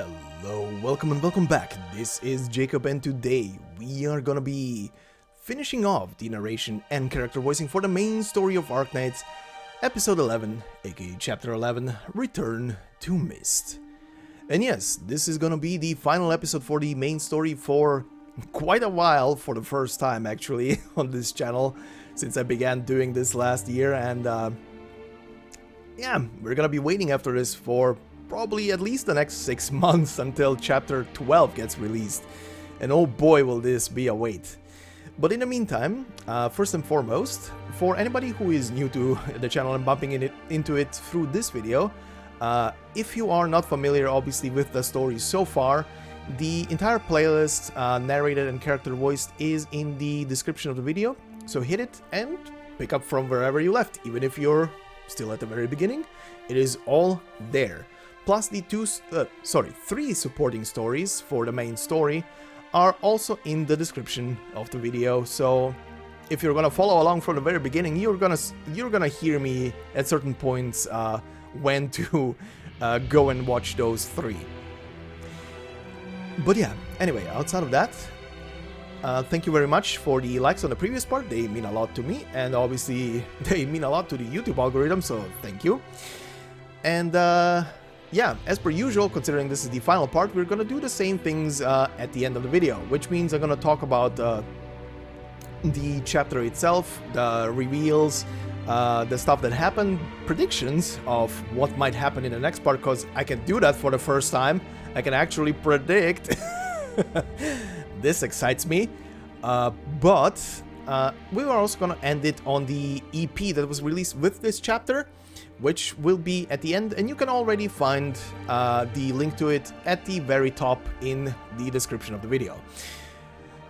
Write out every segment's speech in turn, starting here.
Hello, welcome and welcome back. This is Jacob and today we are gonna be finishing off the narration and character voicing for the main story of Arknights, episode 11, aka chapter 11, Return to Mist. And yes, this is gonna be the final episode for the main story for quite a while, for the first time actually on this channel since I began doing this last year, and yeah, we're gonna be waiting after this for probably at least the next 6 months until chapter 12 gets released, and oh boy will this be a wait. But in the meantime, first and foremost, for anybody who is new to the channel and bumping into it through this video, if you are not familiar obviously with the story so far, the entire playlist, narrated and character voiced, is in the description of the video, so hit it and pick up from wherever you left, even if you're still at the very beginning. It is all there. Plus the three supporting stories for the main story are also in the description of the video. So if you're gonna follow along from the very beginning, you're gonna hear me at certain points when to go and watch those three. But yeah, anyway, outside of that, thank you very much for the likes on the previous part. They mean a lot to me, and obviously they mean a lot to the YouTube algorithm, so thank you. And yeah, as per usual, considering this is the final part, we're gonna do the same things at the end of the video, which means I'm gonna talk about the chapter itself, the reveals, the stuff that happened, predictions of what might happen in the next part, because I can do that for the first time. I can actually predict. This excites me. But we are also gonna end it on the EP that was released with this chapter, which will be at the end, and you can already find the link to it at the very top in the description of the video.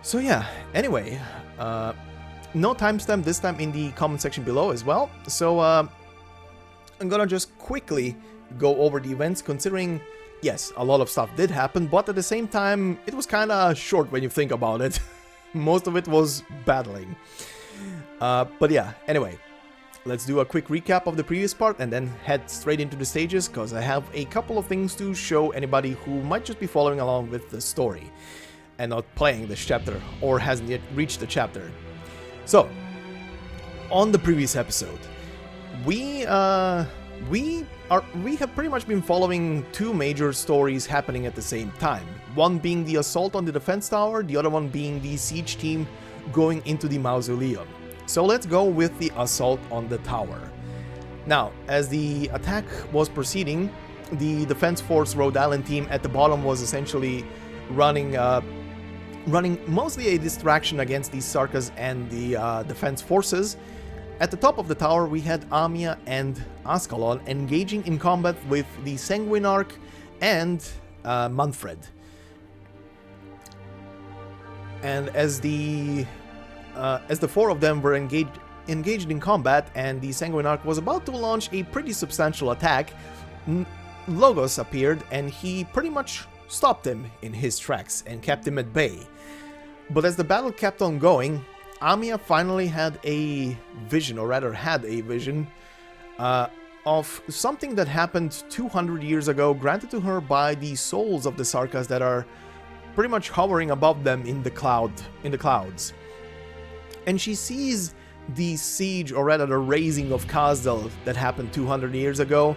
So yeah, anyway, no timestamp this time in the comment section below as well, so I'm gonna just quickly go over the events, considering, yes, a lot of stuff did happen, but at the same time, it was kinda short when you think about it. Most of it was battling. But yeah, anyway, let's do a quick recap of the previous part and then head straight into the stages, because I have a couple of things to show anybody who might just be following along with the story and not playing this chapter or hasn't yet reached the chapter. So, on the previous episode, we have pretty much been following two major stories happening at the same time. One being the assault on the defense tower, the other one being the siege team going into the mausoleum. So let's go with the assault on the tower. Now, as the attack was proceeding, the Defense Force Rhode Island team at the bottom was essentially running mostly a distraction against the Sarkas and the defense forces. At the top of the tower, we had Amia and Ascalon engaging in combat with the Sanguinarch and Manfred. And as the four of them were engaged in combat, and the Sanguinarch was about to launch a pretty substantial attack, Logos appeared and he pretty much stopped him in his tracks and kept him at bay. But as the battle kept on going, Amia finally had a vision, or rather had a vision, of something that happened 200 years ago, granted to her by the souls of the Sarkas that are pretty much hovering above them in the clouds. And she sees the siege, or rather the razing of Kazdel that happened 200 years ago,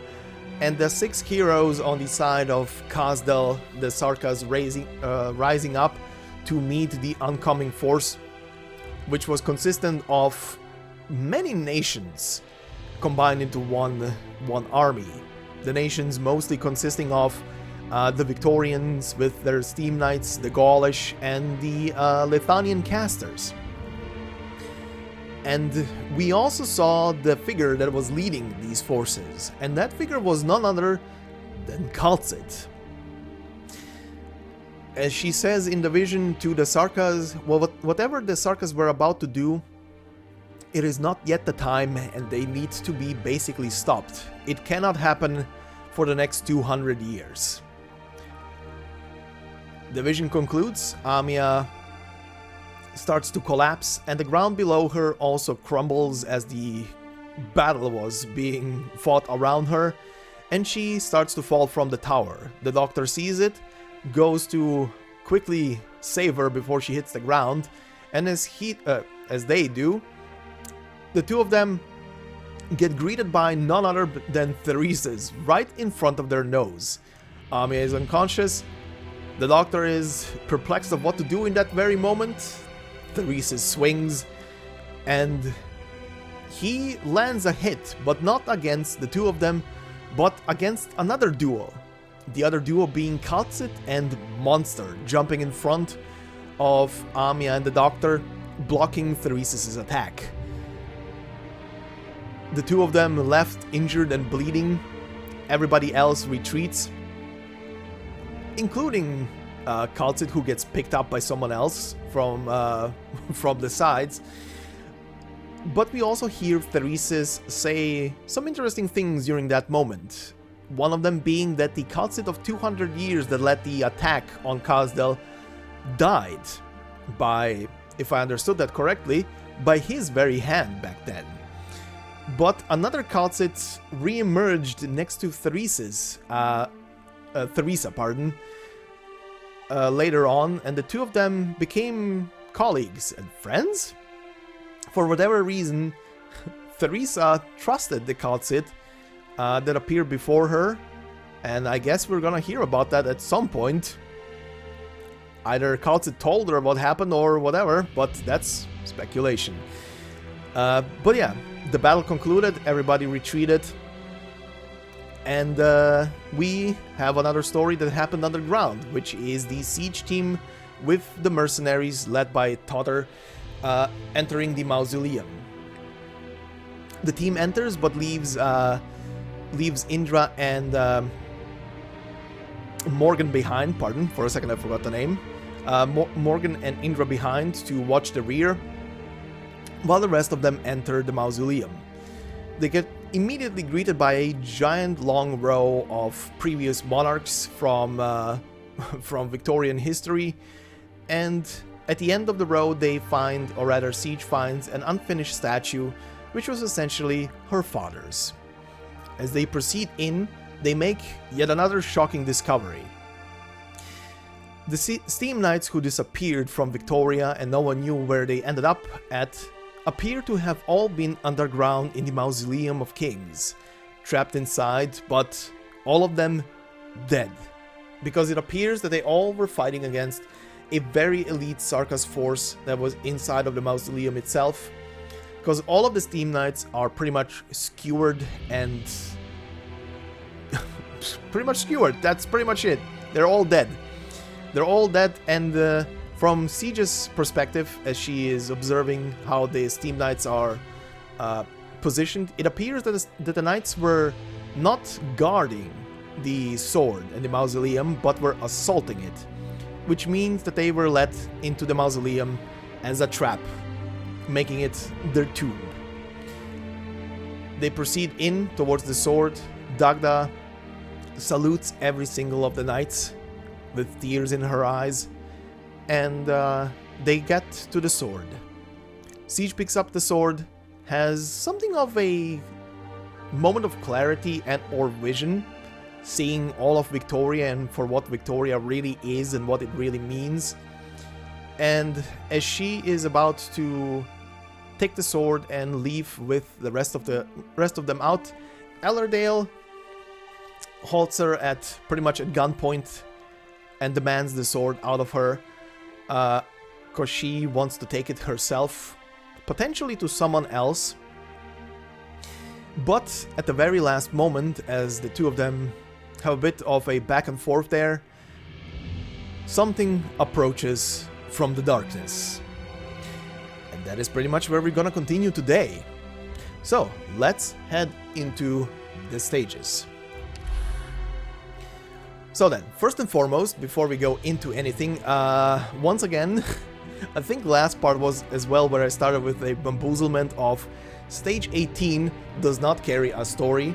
and the 6 heroes on the side of Kazdel, the Sarkas rising up to meet the oncoming force, which was consistent of many nations combined into one army. The nations mostly consisting of the Victorians with their Steam Knights, the Gaulish, and the Lithuanian casters. And we also saw the figure that was leading these forces, and that figure was none other than Kal'tsit. As she says in the vision to the Sarkas, well, whatever the Sarkas were about to do, it is not yet the time, and they need to be basically stopped. It cannot happen for the next 200 years. The vision concludes, Amia starts to collapse, and the ground below her also crumbles as the battle was being fought around her, and she starts to fall from the tower. The doctor sees it, goes to quickly save her before she hits the ground, and as they do, the two of them get greeted by none other than Therese's right in front of their nose. Amiya is unconscious. The doctor is perplexed of what to do in that very moment. Therese swings, and he lands a hit, but not against the two of them, but against another duo. The other duo being Calcit and Monster, jumping in front of Amiya and the doctor, blocking Theseus' attack. The two of them left injured and bleeding. Everybody else retreats, including Calcit, who gets picked up by someone else from the sides. But we also hear Theseus say some interesting things during that moment. One of them being that the Calcit of 200 years that led the attack on Kazdel died by, if I understood that correctly, by his very hand back then. But another Calcit re-emerged next to Theresa, later on, and the two of them became colleagues and friends? For whatever reason, Theresa trusted the Calcit that appeared before her, and I guess we're gonna hear about that at some point. Either Calcit told her what happened or whatever, but that's speculation. But yeah, the battle concluded, everybody retreated, and we have another story that happened underground, which is the siege team with the mercenaries led by Totter entering the mausoleum. The team enters but leaves Indra and Morgan behind. Pardon, for a second I forgot the name. Morgan and Indra behind to watch the rear, while the rest of them enter the mausoleum. They get immediately greeted by a giant long row of previous monarchs from Victorian history, and at the end of the road they find, or rather Siege finds, an unfinished statue which was essentially her father's. As they proceed in, they make yet another shocking discovery. The Steam Knights who disappeared from Victoria and no one knew where they ended up at appear to have all been underground in the Mausoleum of Kings, trapped inside, but all of them dead, because it appears that they all were fighting against a very elite Sarkas force that was inside of the Mausoleum itself, because all of the Steam Knights are pretty much skewered and... pretty much skewered, that's pretty much it. They're all dead. They're all dead, and from Siege's perspective, as she is observing how the Steam Knights are positioned, it appears that the Knights were not guarding the sword and the Mausoleum, but were assaulting it, which means that they were let into the Mausoleum as a trap, making it their tomb. They proceed in towards the sword. Dagda salutes every single of the Knights with tears in her eyes, and they get to the sword. Siege picks up the sword, has something of a moment of clarity and or vision, seeing all of Victoria and for what Victoria really is and what it really means. And as she is about to take the sword and leave with the rest of them out, Ellerdale halts her at pretty much at gunpoint and demands the sword out of her, because she wants to take it herself, potentially to someone else. But at the very last moment, as the two of them have a bit of a back and forth there, something approaches from the darkness. And that is pretty much where we're gonna continue today. So let's head into the stages. So then, first and foremost, before we go into anything, once again, I think last part was as well where I started with a bamboozlement of stage 18 does not carry a story,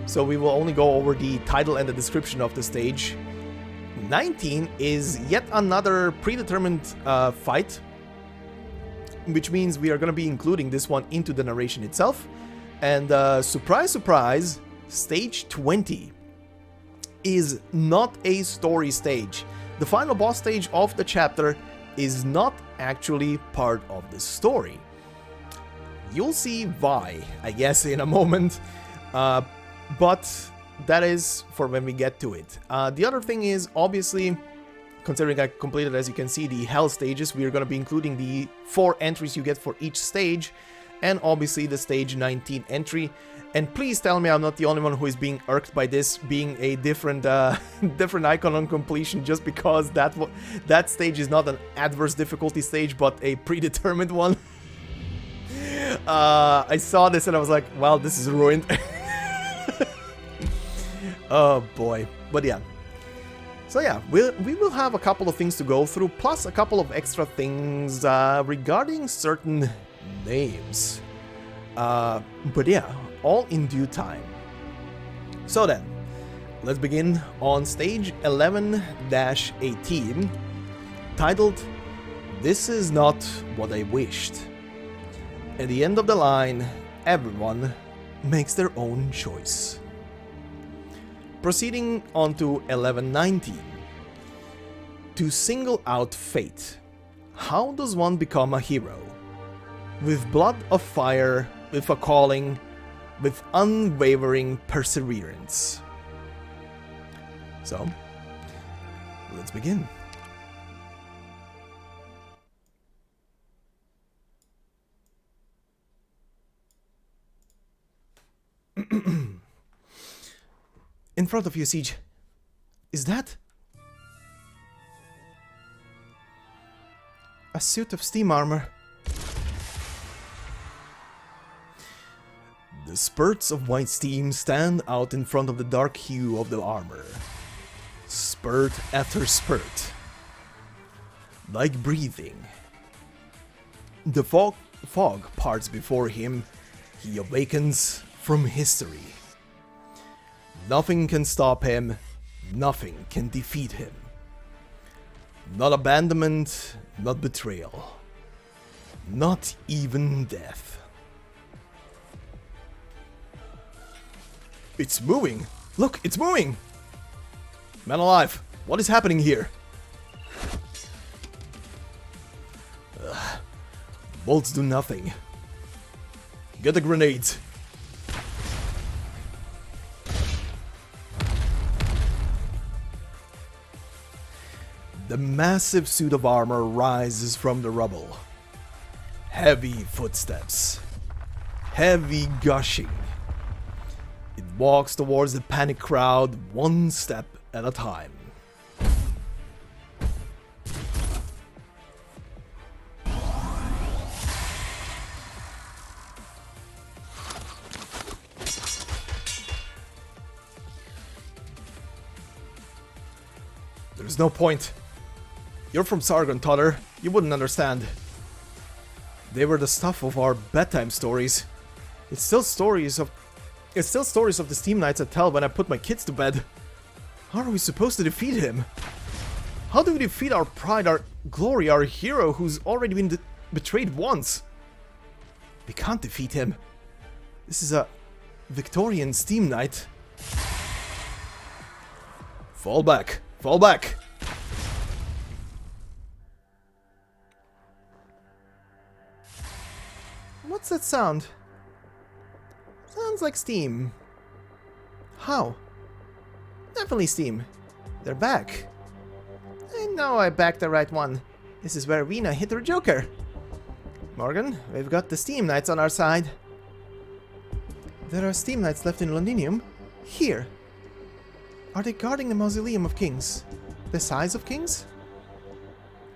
so we will only go over the title and the description of the stage. 19 is yet another predetermined fight, which means we are going to be including this one into the narration itself. And surprise, surprise, stage 20 is not a story stage. The final boss stage of the chapter is not actually part of the story. You'll see why, I guess, in a moment, but that is for when we get to it. The other thing is, obviously, considering I completed, as you can see, the hell stages, we are going to be including the 4 entries you get for each stage, and obviously the stage 19 entry. And please tell me I'm not the only one who is being irked by this being a different different icon on completion, just because that stage is not an adverse difficulty stage, but a predetermined one. I saw this and I was like, well, this is ruined. Oh boy. But yeah. So yeah, we will have a couple of things to go through, plus a couple of extra things regarding certain names. But yeah, all in due time. So then, let's begin on stage 11-18, titled, "This is not what I wished." At the end of the line, everyone makes their own choice. Proceeding on to 11-19. To single out fate. How does one become a hero? With blood of fire, with a calling, with unwavering perseverance. So, let's begin. In front of you, Siege. Is that? A suit of steam armor. The spurts of white steam stand out in front of the dark hue of the armor. Spurt after spurt. Like breathing. The fog parts before him. He awakens from history. Nothing can stop him. Nothing can defeat him. Not abandonment, not betrayal. Not even death. It's moving! Look, it's moving! Man alive, what is happening here? Bolts do nothing. Get the grenades. The massive suit of armor rises from the rubble. Heavy footsteps. Heavy gushing. It walks towards the panicked crowd, one step at a time. There's no point. You're from Sargon, Totter. You wouldn't understand. They were the stuff of our bedtime stories. It's still stories of the Steam Knights I tell when I put my kids to bed. How are we supposed to defeat him? How do we defeat our pride, our glory, our hero who's already been betrayed once? We can't defeat him. This is a Victorian Steam Knight. Fall back! Fall back! What's that sound? Sounds like steam. How? Definitely steam. They're back. I know I backed the right one. This is where Rena hit her Joker. Morgan, we've got the Steam Knights on our side. There are Steam Knights left in Londinium? Here. Are they guarding the Mausoleum of Kings? The size of kings?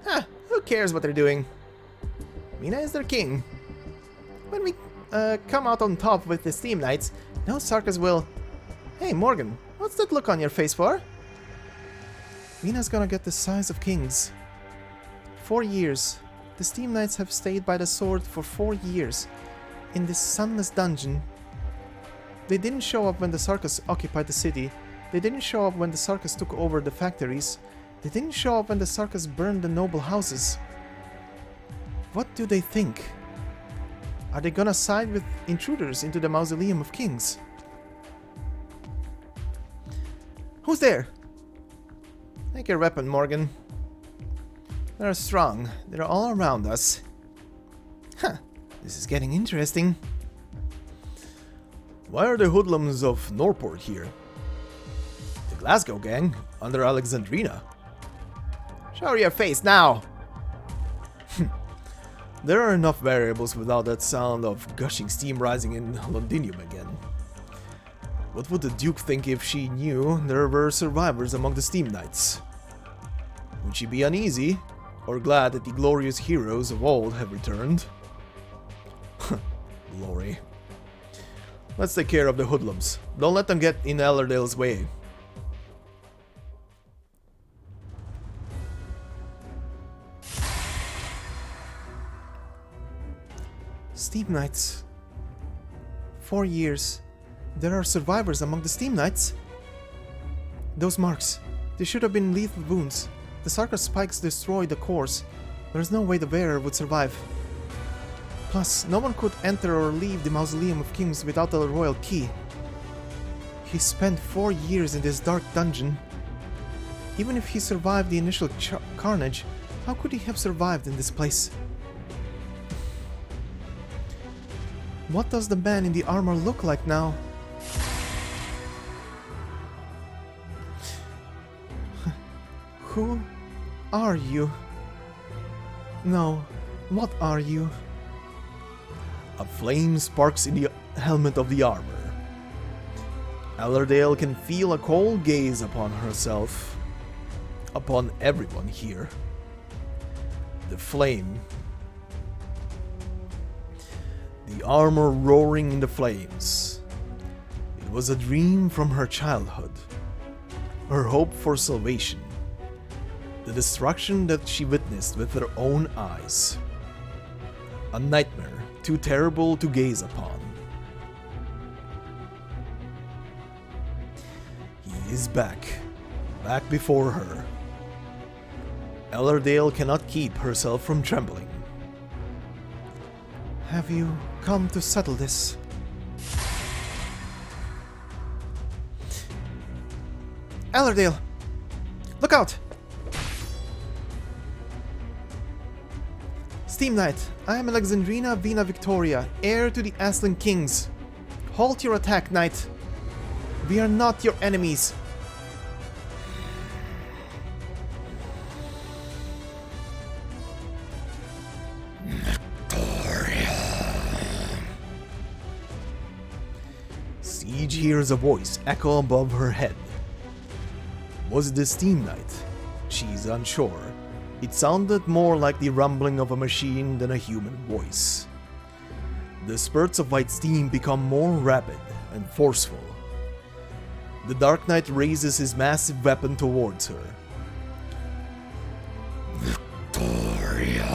Huh, who cares what they're doing? Rena is their king. When we come out on top with the Steam Knights, no Sarkas will... Hey Morgan, what's that look on your face for? Rena's gonna get the size of kings. 4 years. The Steam Knights have stayed by the sword for 4 years. In this sunless dungeon. They didn't show up when the Sarkas occupied the city. They didn't show up when the Sarkas took over the factories. They didn't show up when the Sarkas burned the noble houses. What do they think? Are they gonna side with intruders into the Mausoleum of Kings? Who's there? Take your weapon, Morgan. They're strong. They're all around us. Huh. This is getting interesting. Why are the hoodlums of Norport here? The Glasgow gang, under Alexandrina. Show your face now! There are enough variables without that sound of gushing steam rising in Londinium again. What would the Duke think if she knew there were survivors among the Steam Knights? Would she be uneasy, or glad that the glorious heroes of old have returned? Glory. Let's take care of the hoodlums. Don't let them get in Ellerdale's way. Steam Knights. 4 years. There are survivors among the Steam Knights. Those marks. They should have been lethal wounds. The Sarkar spikes destroyed the cores. There is no way the wearer would survive. Plus, no one could enter or leave the Mausoleum of Kings without a royal key. He spent 4 years in this dark dungeon. Even if he survived the initial carnage, how could he have survived in this place? What does the man in the armor look like now? Who are you? No, what are you? A flame sparks in the helmet of the armor. Ellerdale can feel a cold gaze upon herself, upon everyone here. The flame. The armor roaring in the flames. It was a dream from her childhood. Her hope for salvation. The destruction that she witnessed with her own eyes. A nightmare too terrible to gaze upon. He is back. Back before her. Ellerdale cannot keep herself from trembling. Have you come to settle this? Ellerdale! Look out! Steam Knight, I am Alexandrina Vina Victoria, heir to the Aslan Kings. Halt your attack, Knight. We are not your enemies. Siege hears a voice echo above her head. Was it the Steam Knight? She's unsure. It sounded more like the rumbling of a machine than a human voice. The spurts of white steam become more rapid and forceful. The Dark Knight raises his massive weapon towards her. Victoria!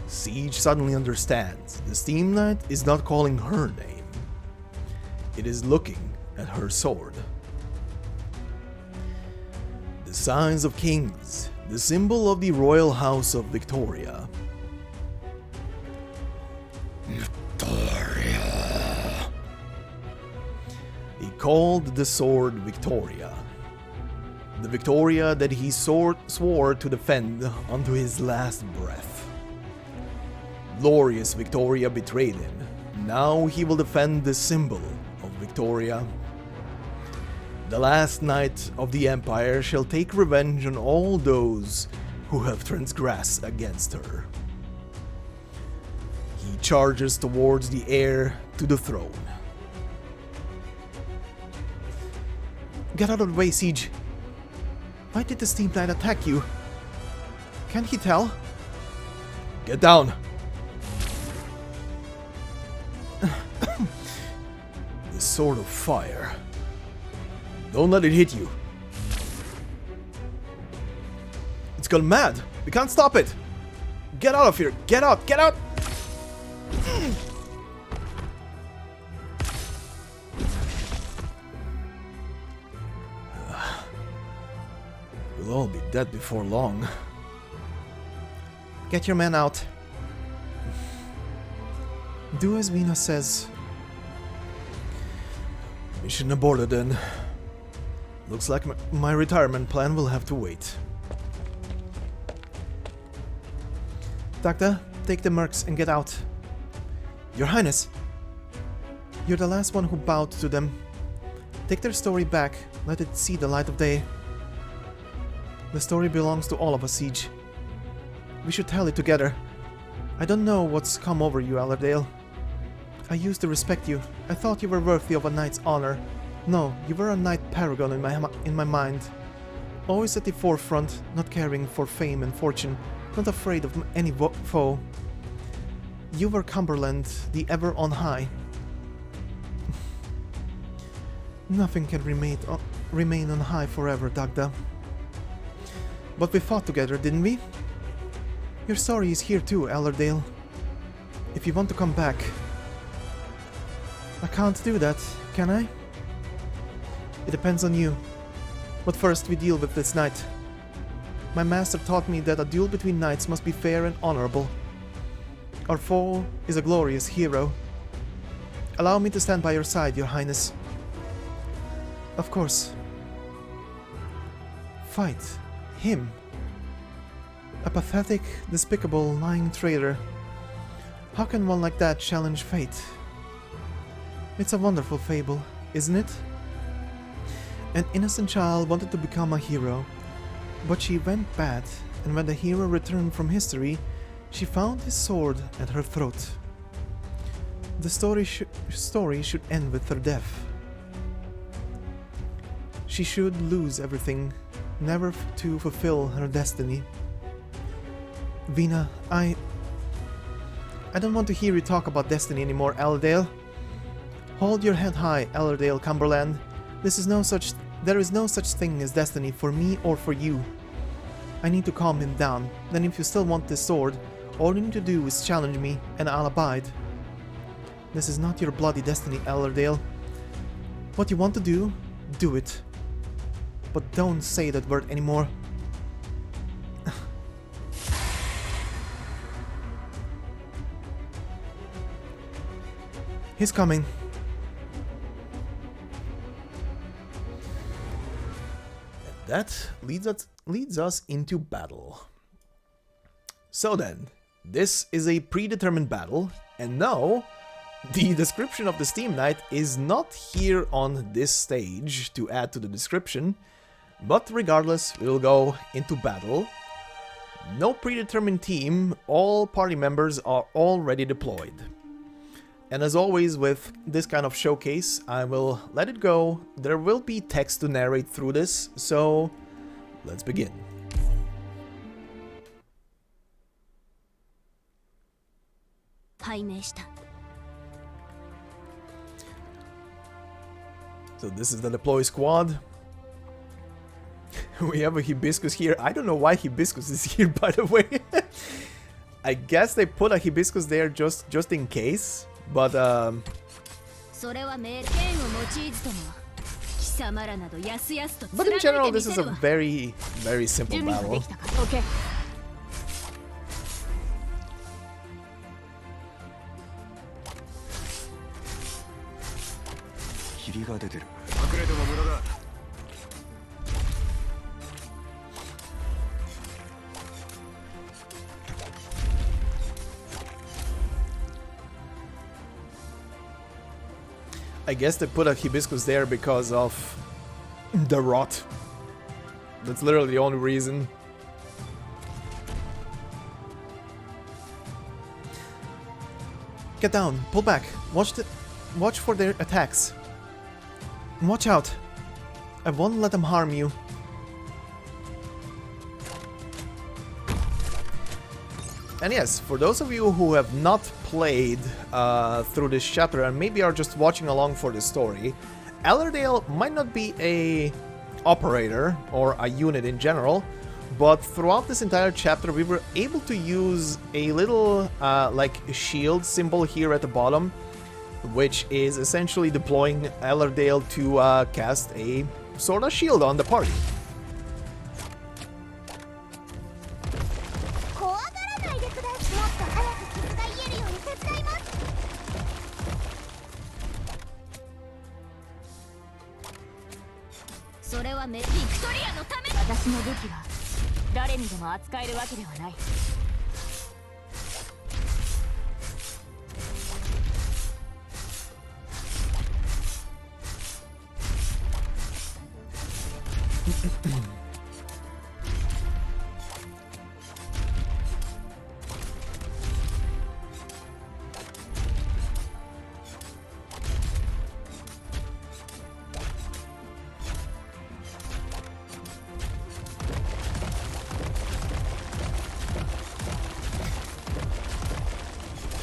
Siege suddenly understands. The Steam Knight is not calling her name. It is looking at her sword. The signs of kings, the symbol of the royal house of Victoria. Victoria. He called the sword Victoria. The Victoria that he swore to defend unto his last breath. Glorious Victoria betrayed him. Now he will defend the symbol of Victoria. The last knight of the Empire shall take revenge on all those who have transgressed against her. He charges towards the heir to the throne. Get out of the way, Siege. Why did the Steam Knight attack you? Can't he tell? Get down! The sword of fire. Don't let it hit you. It's gone mad. We can't stop it. Get out of here. Get out. Get out. We'll all be dead before long. Get your men out. Do as Vina says. Mission aborted then. Looks like my retirement plan will have to wait. Doctor, take the mercs and get out. Your Highness! You're the last one who bowed to them. Take their story back, let it see the light of day. The story belongs to all of us, Siege. We should tell it together. I don't know what's come over you, Allerdale. I used to respect you. I thought you were worthy of a knight's honor. No, you were a knight paragon in my mind. Always at the forefront, not caring for fame and fortune, not afraid of any foe. You were Cumberland, the ever on high. Nothing can remain on high forever, Dagda. But we fought together, didn't we? Your story is here too, Allerdale. If you want to come back... I can't do that, can I? It depends on you. But first we deal with this knight. My master taught me that a duel between knights must be fair and honorable. Our foe is a glorious hero. Allow me to stand by your side, Your Highness. Of course. Fight him. A pathetic, despicable, lying traitor. How can one like that challenge fate? It's a wonderful fable, isn't it? An innocent child wanted to become a hero, but she went bad, and when the hero returned from history, she found his sword at her throat. The story should end with her death. She should lose everything, never to fulfill her destiny. Vina, I don't want to hear you talk about destiny anymore, Allerdale. Hold your head high, Allerdale Cumberland. There is no such thing as destiny for me or for you. I need to calm him down. Then if you still want this sword, all you need to do is challenge me, and I'll abide. This is not your bloody destiny, Allerdale. What you want to do, do it. But don't say that word anymore. He's coming. And that leads us into battle. So then, this is a predetermined battle, and no, the description of the Steam Knight is not here on this stage to add to the description, but regardless, we'll go into battle. No predetermined team, all party members are already deployed. And as always with this kind of showcase, I will let it go. There will be text to narrate through this, so let's begin. So this is the deploy squad. We have a hibiscus here. I don't know why hibiscus is here, by the way. I guess they put a hibiscus there just in case, but in general this is a very simple battle. Okay. I guess they put a hibiscus there because of the rot. That's literally the only reason. Get down, pull back, watch for their attacks. Watch out. I won't let them harm you. And yes, for those of you who have not played through this chapter and maybe are just watching along for the story, Allerdale might not be a operator or a unit in general, but throughout this entire chapter we were able to use a little like shield symbol here at the bottom, which is essentially deploying Allerdale to cast a sort of shield on the party.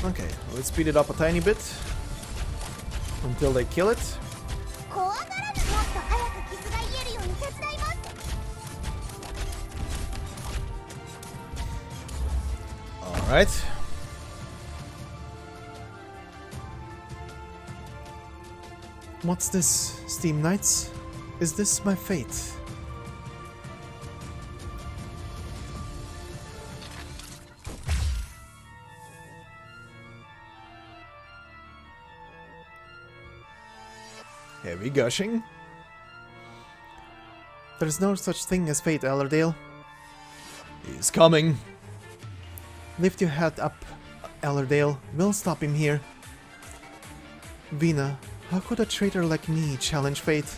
Okay, let's speed it up a tiny bit until they kill it. Alright. What's this, Steam Knights? Is this my fate? Heavy gushing. There's no such thing as fate, Allerdale. He's coming. Lift your head up, Allerdale. We'll stop him here. Vina, how could a traitor like me challenge fate?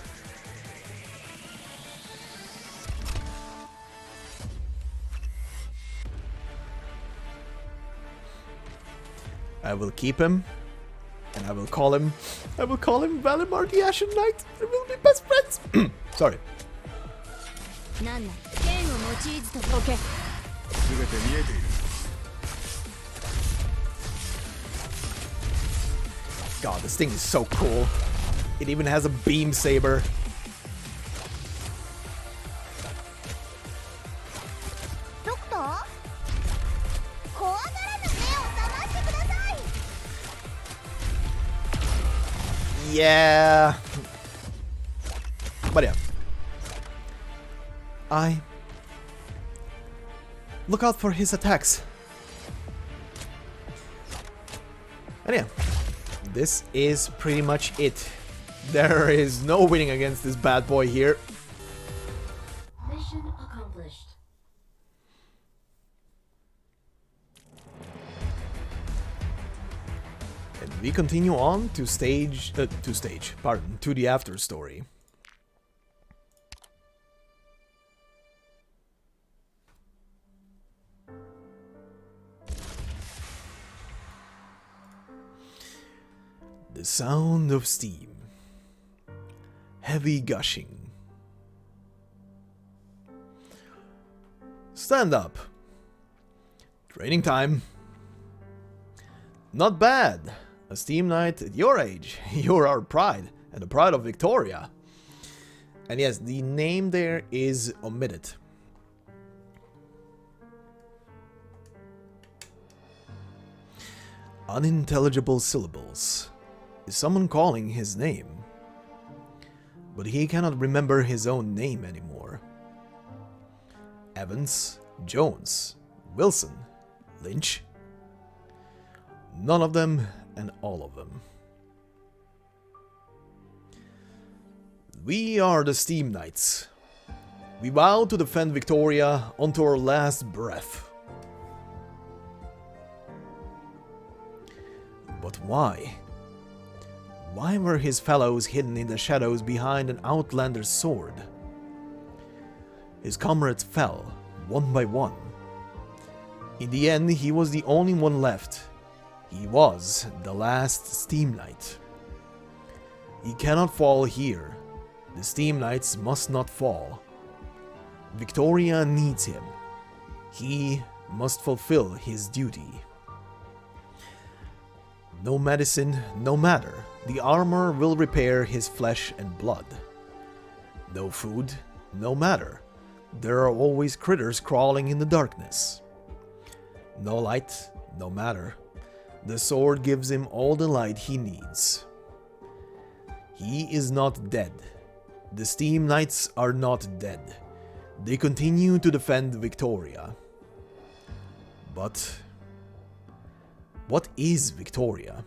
I will keep him. And I will call him Valimar the Ashen Knight. We will be best friends. Sorry. God, this thing is so cool. It even has a beam saber. Yeah. But yeah. Look out for his attacks. And yeah. This is pretty much it. There is no winning against this bad boy here. Mission accomplished. And we continue on to to the after story. The sound of steam. Heavy gushing. Stand up. Training time. Not bad. A steam knight at your age. You're our pride, and the pride of Victoria. And yes, the name there is omitted. Unintelligible syllables. Is someone calling his name? But he cannot remember his own name anymore. Evans, Jones, Wilson, Lynch. None of them and all of them. We are the Steam Knights. We vow to defend Victoria unto our last breath. But why? Why were his fellows hidden in the shadows behind an outlander's sword? His comrades fell, one by one. In the end, he was the only one left. He was the last Steam Knight. He cannot fall here. The Steam Knights must not fall. Victoria needs him. He must fulfill his duty. No medicine, no matter. The armor will repair his flesh and blood. No food, no matter. There are always critters crawling in the darkness. No light, no matter. The sword gives him all the light he needs. He is not dead. The Steam Knights are not dead. They continue to defend Victoria. But what is Victoria?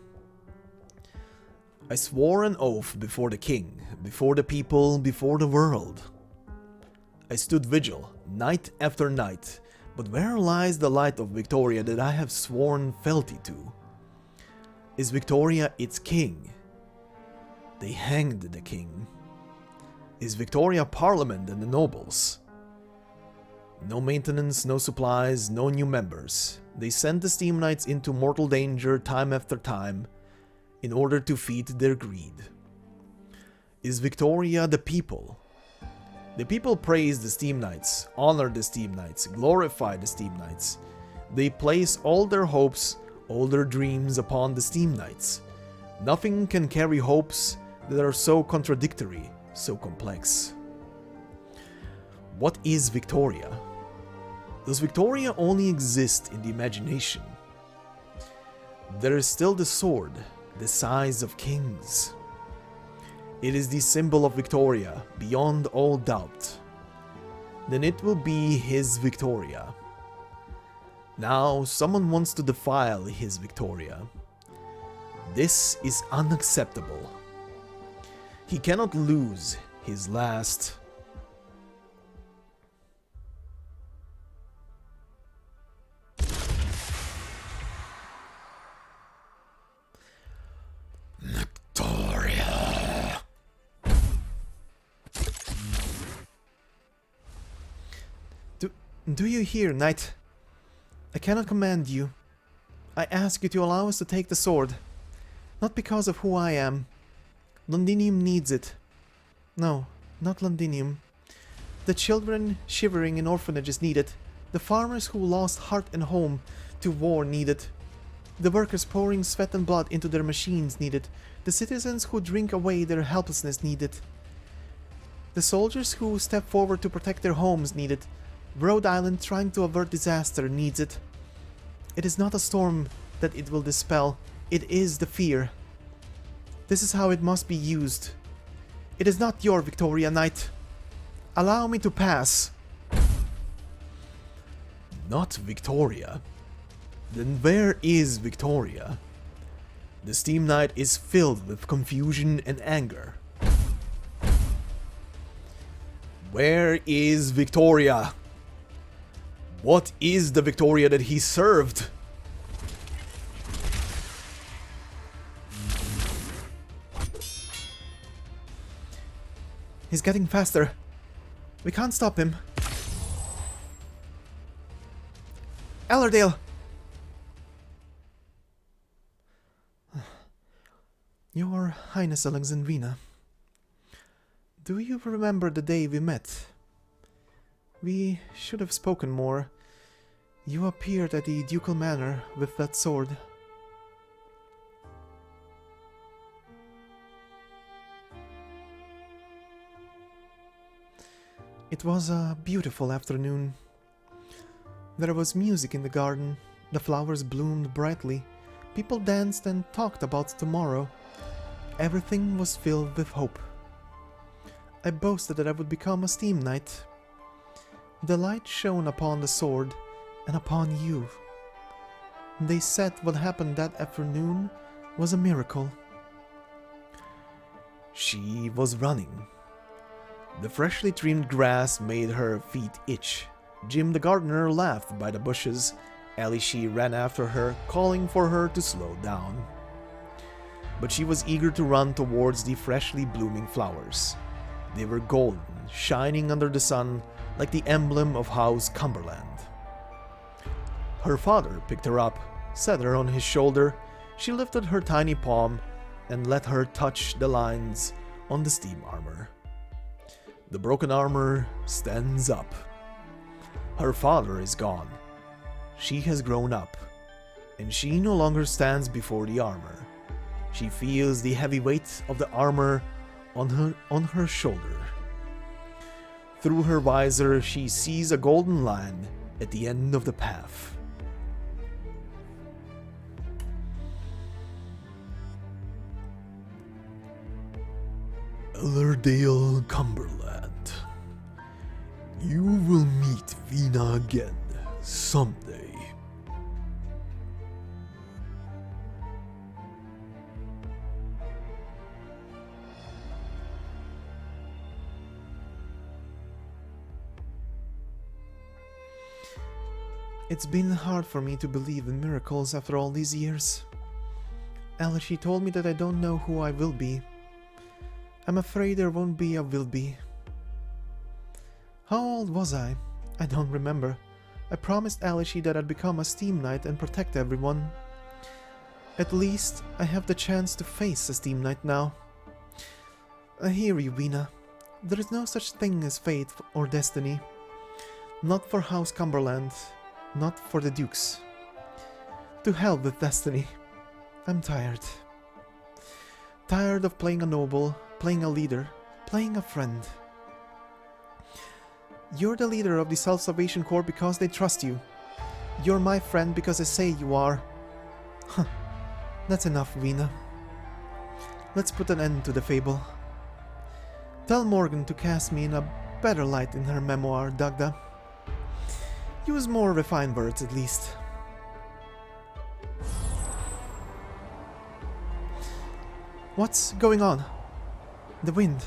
I swore an oath before the king, before the people, before the world. I stood vigil, night after night, but where lies the light of Victoria that I have sworn fealty to? Is Victoria its king? They hanged the king. Is Victoria Parliament and the nobles? No maintenance, no supplies, no new members. They send the Steam Knights into mortal danger time after time in order to feed their greed. Is Victoria the people? The people praise the Steam Knights, honor the Steam Knights, glorify the Steam Knights. They place all their hopes, all their dreams upon the Steam Knights. Nothing can carry hopes that are so contradictory, so complex. What is Victoria? Does Victoria only exist in the imagination? There is still the sword, the size of kings. It is the symbol of Victoria, beyond all doubt. Then it will be his Victoria. Now someone wants to defile his Victoria. This is unacceptable. He cannot lose his last. Victoria. Do you hear, Knight? I cannot command you. I ask you to allow us to take the sword. Not because of who I am. Londinium needs it. No, not Londinium. The children shivering in orphanages need it. The farmers who lost heart and home to war need it. The workers pouring sweat and blood into their machines need it. The citizens who drink away their helplessness need it. The soldiers who step forward to protect their homes need it. Rhode Island trying to avert disaster needs it. It is not a storm that it will dispel. It is the fear. This is how it must be used. It is not your Victoria, Knight. Allow me to pass. Not Victoria? Then where is Victoria? The Steam Knight is filled with confusion and anger. Where is Victoria? What is the Victoria that he served? He's getting faster. We can't stop him. Ellerdale! Your Highness Alexandrina, do you remember the day we met? We should have spoken more. You appeared at the ducal manor with that sword. It was a beautiful afternoon. There was music in the garden, the flowers bloomed brightly, people danced and talked about tomorrow. Everything was filled with hope. I boasted that I would become a Steam Knight. The light shone upon the sword and upon you. They said what happened that afternoon was a miracle. She was running. The freshly trimmed grass made her feet itch. Jim the gardener laughed by the bushes. Alishi ran after her, calling for her to slow down. But she was eager to run towards the freshly blooming flowers. They were golden, shining under the sun like the emblem of House Cumberland. Her father picked her up, set her on his shoulder. She lifted her tiny palm and let her touch the lines on the steam armor. The broken armor stands up. Her father is gone. She has grown up, and she no longer stands before the armor. She feels the heavy weight of the armor on her shoulder. Through her visor, she sees a golden line at the end of the path. Ellerdale, Cumberland. You will meet Vina again someday. It's been hard for me to believe in miracles after all these years. She told me that I don't know who I will be. I'm afraid there won't be a will be. How old was I? I don't remember. I promised Alishi that I'd become a Steam Knight and protect everyone. At least, I have the chance to face a Steam Knight now. I hear you, Veena. There is no such thing as fate or destiny. Not for House Cumberland. Not for the Dukes. To hell with destiny. I'm tired. Tired of playing a noble, playing a leader, playing a friend. You're the leader of the Self-Salvation Corps because they trust you. You're my friend because I say you are. Huh. That's enough, Veena. Let's put an end to the fable. Tell Morgan to cast me in a better light in her memoir, Dagda. Use more refined words, at least. What's going on? The wind.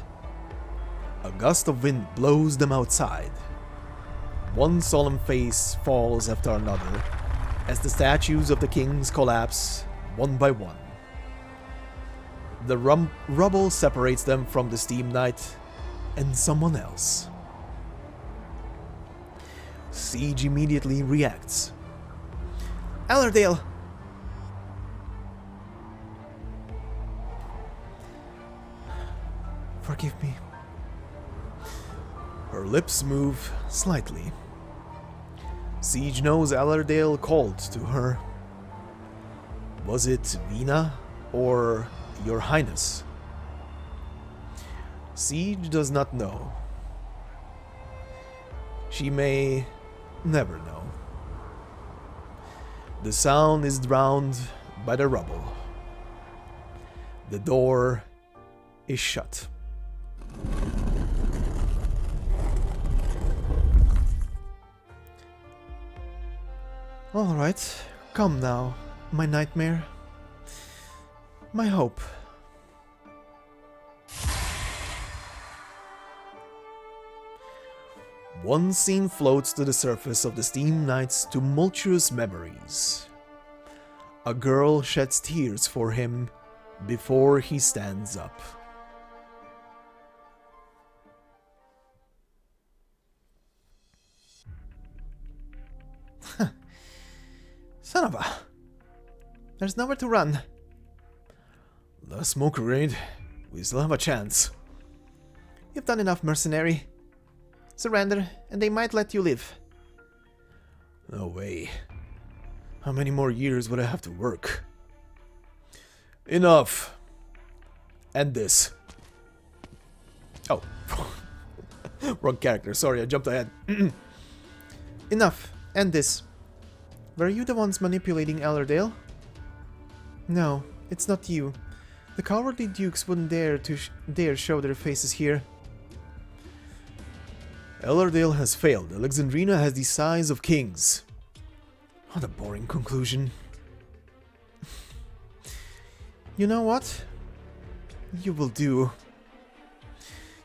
A gust of wind blows them outside. One solemn face falls after another, as the statues of the kings collapse, one by one. The rubble separates them from the Steam Knight and someone else. Siege immediately reacts. Allerdale! Forgive me. Her lips move slightly. Siege knows Allerdale called to her. Was it Veena or Your Highness? Siege does not know. She may never know. The sound is drowned by the rubble. The door is shut. All right, come now, my nightmare. My hope. One scene floats to the surface of the Steam Knight's tumultuous memories. A girl sheds tears for him before he stands up. Son of a... There's nowhere to run. The smoke grenade. We still have a chance. You've done enough, mercenary. Surrender, and they might let you live. No way. How many more years would I have to work? Enough. End this. Oh. Wrong character. Sorry, I jumped ahead. Enough. End this. Were you the ones manipulating Allerdale? No, it's not you. The cowardly dukes wouldn't dare show their faces here. Allerdale has failed. Alexandrina has the size of kings. What a boring conclusion. You know what? You will do.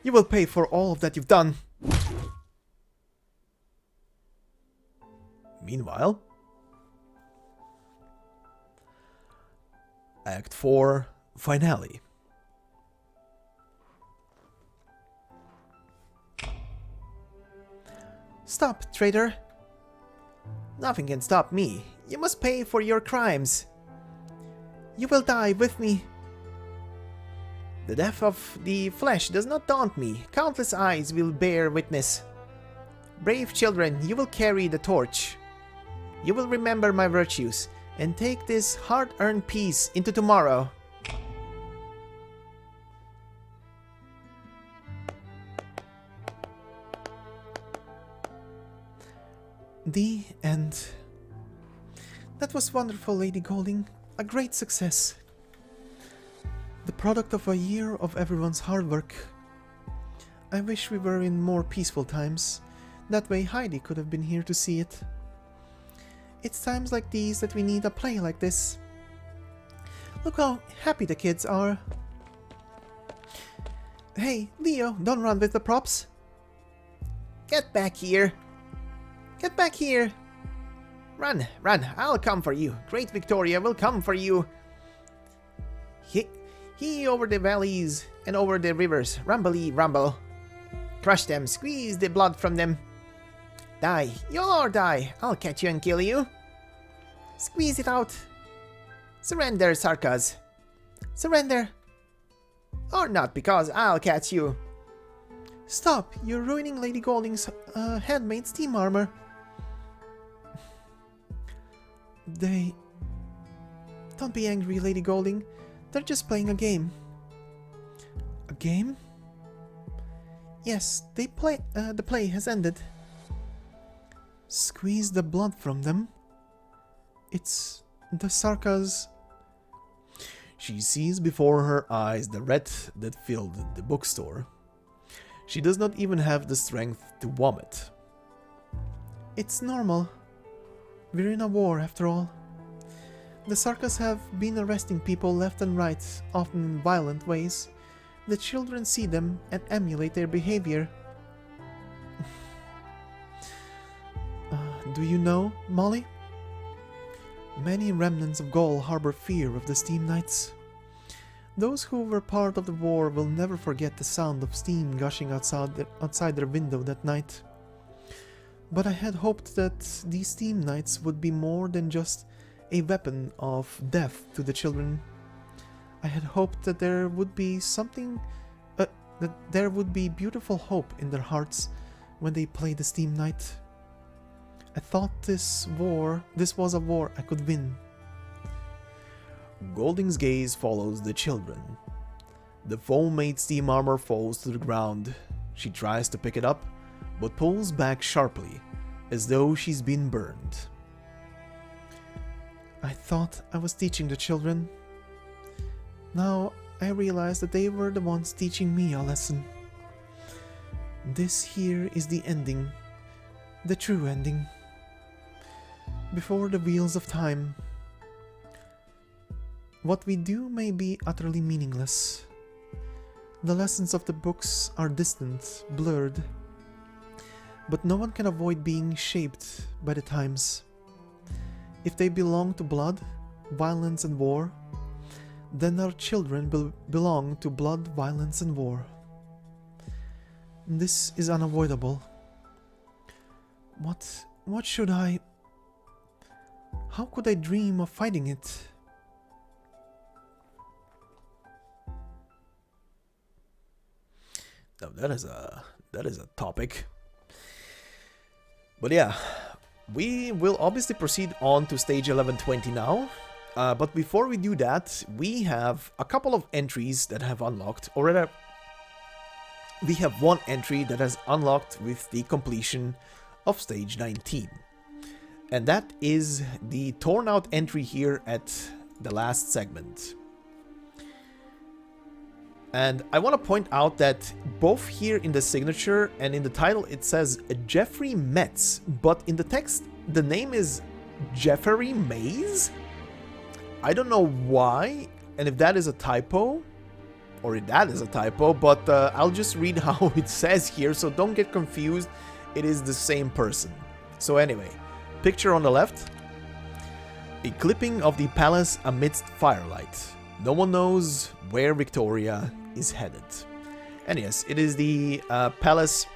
You will pay for all of that you've done. Meanwhile, Act 4, Finale. Stop, traitor. Nothing can stop me. You must pay for your crimes. You will die with me. The death of the flesh does not daunt me. Countless eyes will bear witness. Brave children, you will carry the torch. You will remember my virtues and take this hard-earned peace into tomorrow. The end. That was wonderful, Lady Golding. A great success. The product of a year of everyone's hard work. I wish we were in more peaceful times. That way Heidi could have been here to see it. It's times like these that we need a play like this. Look how happy the kids are. Hey, Leo, don't run with the props. Get back here. Get back here. Run, run, I'll come for you. Great Victoria will come for you. He over the valleys and over the rivers. Rumbly rumble. Crush them, squeeze the blood from them. Die, you'll all die. I'll catch you and kill you. Squeeze it out. Surrender, Sarkas. Surrender. Or not, because I'll catch you. Stop, you're ruining Lady Golding's handmade steam armor. Don't be angry, Lady Golding. They're just playing a game. A game? Yes, the play has ended. Squeeze the blood from them? It's the Sarkas. She sees before her eyes the red that filled the bookstore. She does not even have the strength to vomit. It's normal. We're in a war, after all. The Sarkas have been arresting people left and right, often in violent ways. The children see them and emulate their behavior. Do you know, Molly? Many remnants of Gaul harbor fear of the Steam Knights. Those who were part of the war will never forget the sound of steam gushing outside their window that night. But I had hoped that these Steam Knights would be more than just a weapon of death to the children. I had hoped that there would be beautiful hope in their hearts when they played the Steam Knight. I thought this was a war I could win. Golding's gaze follows the children. The foam-made steam armor falls to the ground. She tries to pick it up, but pulls back sharply, as though she's been burned. I thought I was teaching the children. Now I realize that they were the ones teaching me a lesson. This here is the ending, the true ending. Before the wheels of time. What we do may be utterly meaningless. The lessons of the books are distant, blurred. But no one can avoid being shaped by the times. If they belong to blood, violence and war, then our children will belong to blood, violence and war. This is unavoidable. What should I... How could I dream of fighting it? Now that is a topic. But yeah, we will obviously proceed on to stage 1120 now. But before we do that, we have a couple of entries that have unlocked. Already, we have one entry that has unlocked with the completion of stage 19. And that is the torn out entry here at the last segment. And I want to point out that both here in the signature and in the title it says Jeffrey Metz, but in the text the name is Jeffrey Mays? I don't know why, and if that is a typo, or if that is a typo, but I'll just read how it says here, so don't get confused, it is the same person. So anyway, picture on the left, a clipping of the palace amidst firelight. No one knows where Victoria is headed. And yes, it is the palace,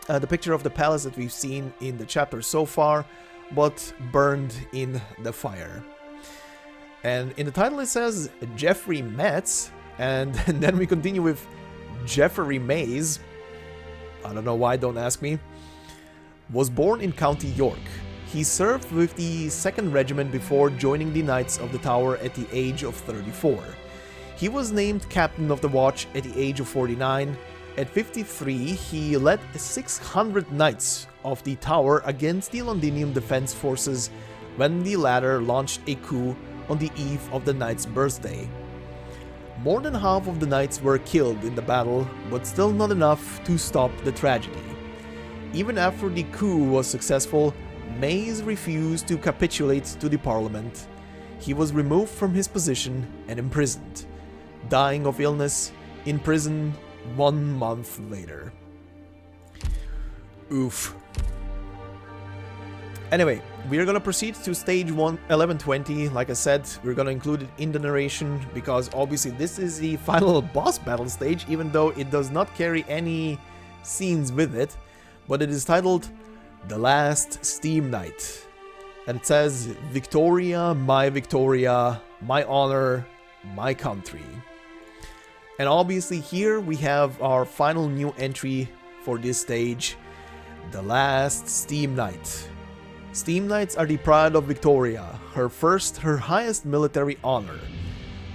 the picture of the palace that we've seen in the chapter so far, but burned in the fire. And in the title it says Jeffrey Metz, and then we continue with Jeffrey Mays. I don't know why, don't ask me. Was born in County York. He served with the 2nd Regiment before joining the Knights of the Tower at the age of 34. He was named Captain of the Watch at the age of 49. At 53, he led 600 Knights of the Tower against the Londinium Defense Forces when the latter launched a coup on the eve of the Knight's birthday. More than half of the Knights were killed in the battle, but still not enough to stop the tragedy. Even after the coup was successful, Mays refused to capitulate to the Parliament. He was removed from his position and imprisoned, dying of illness in prison 1 month later. Oof. Anyway, we are gonna proceed to stage 1120. Like I said, we're gonna include it in the narration because obviously this is the final boss battle stage, even though it does not carry any scenes with it. But it is titled The Last Steam Knight. And it says, Victoria, my honor, my country. And obviously here we have our final new entry for this stage, The Last Steam Knight. Steam Knights are the pride of Victoria, her highest military honor.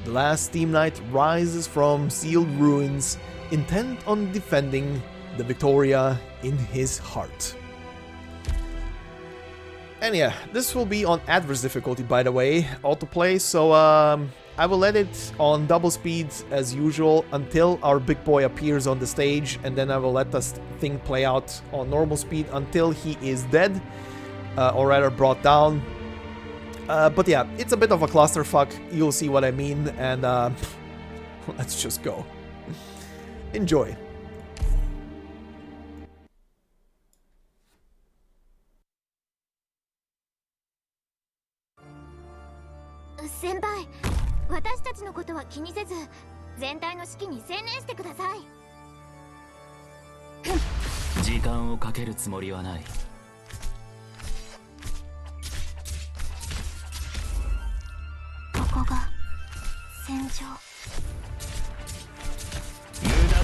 The last Steam Knight rises from sealed ruins, intent on defending the Victoria in his heart. And yeah, this will be on adverse difficulty, by the way, autoplay, so I will let it on double speed as usual until our big boy appears on the stage, and then I will let this thing play out on normal speed until he is dead. Or rather brought down. But yeah, it's a bit of a clusterfuck, you'll see what I mean, and let's just go. Enjoy. Senpai, 私たちのことは気にせず、全体の指揮に専念してください。時間をかけるつもりはない。ここが戦場。無駄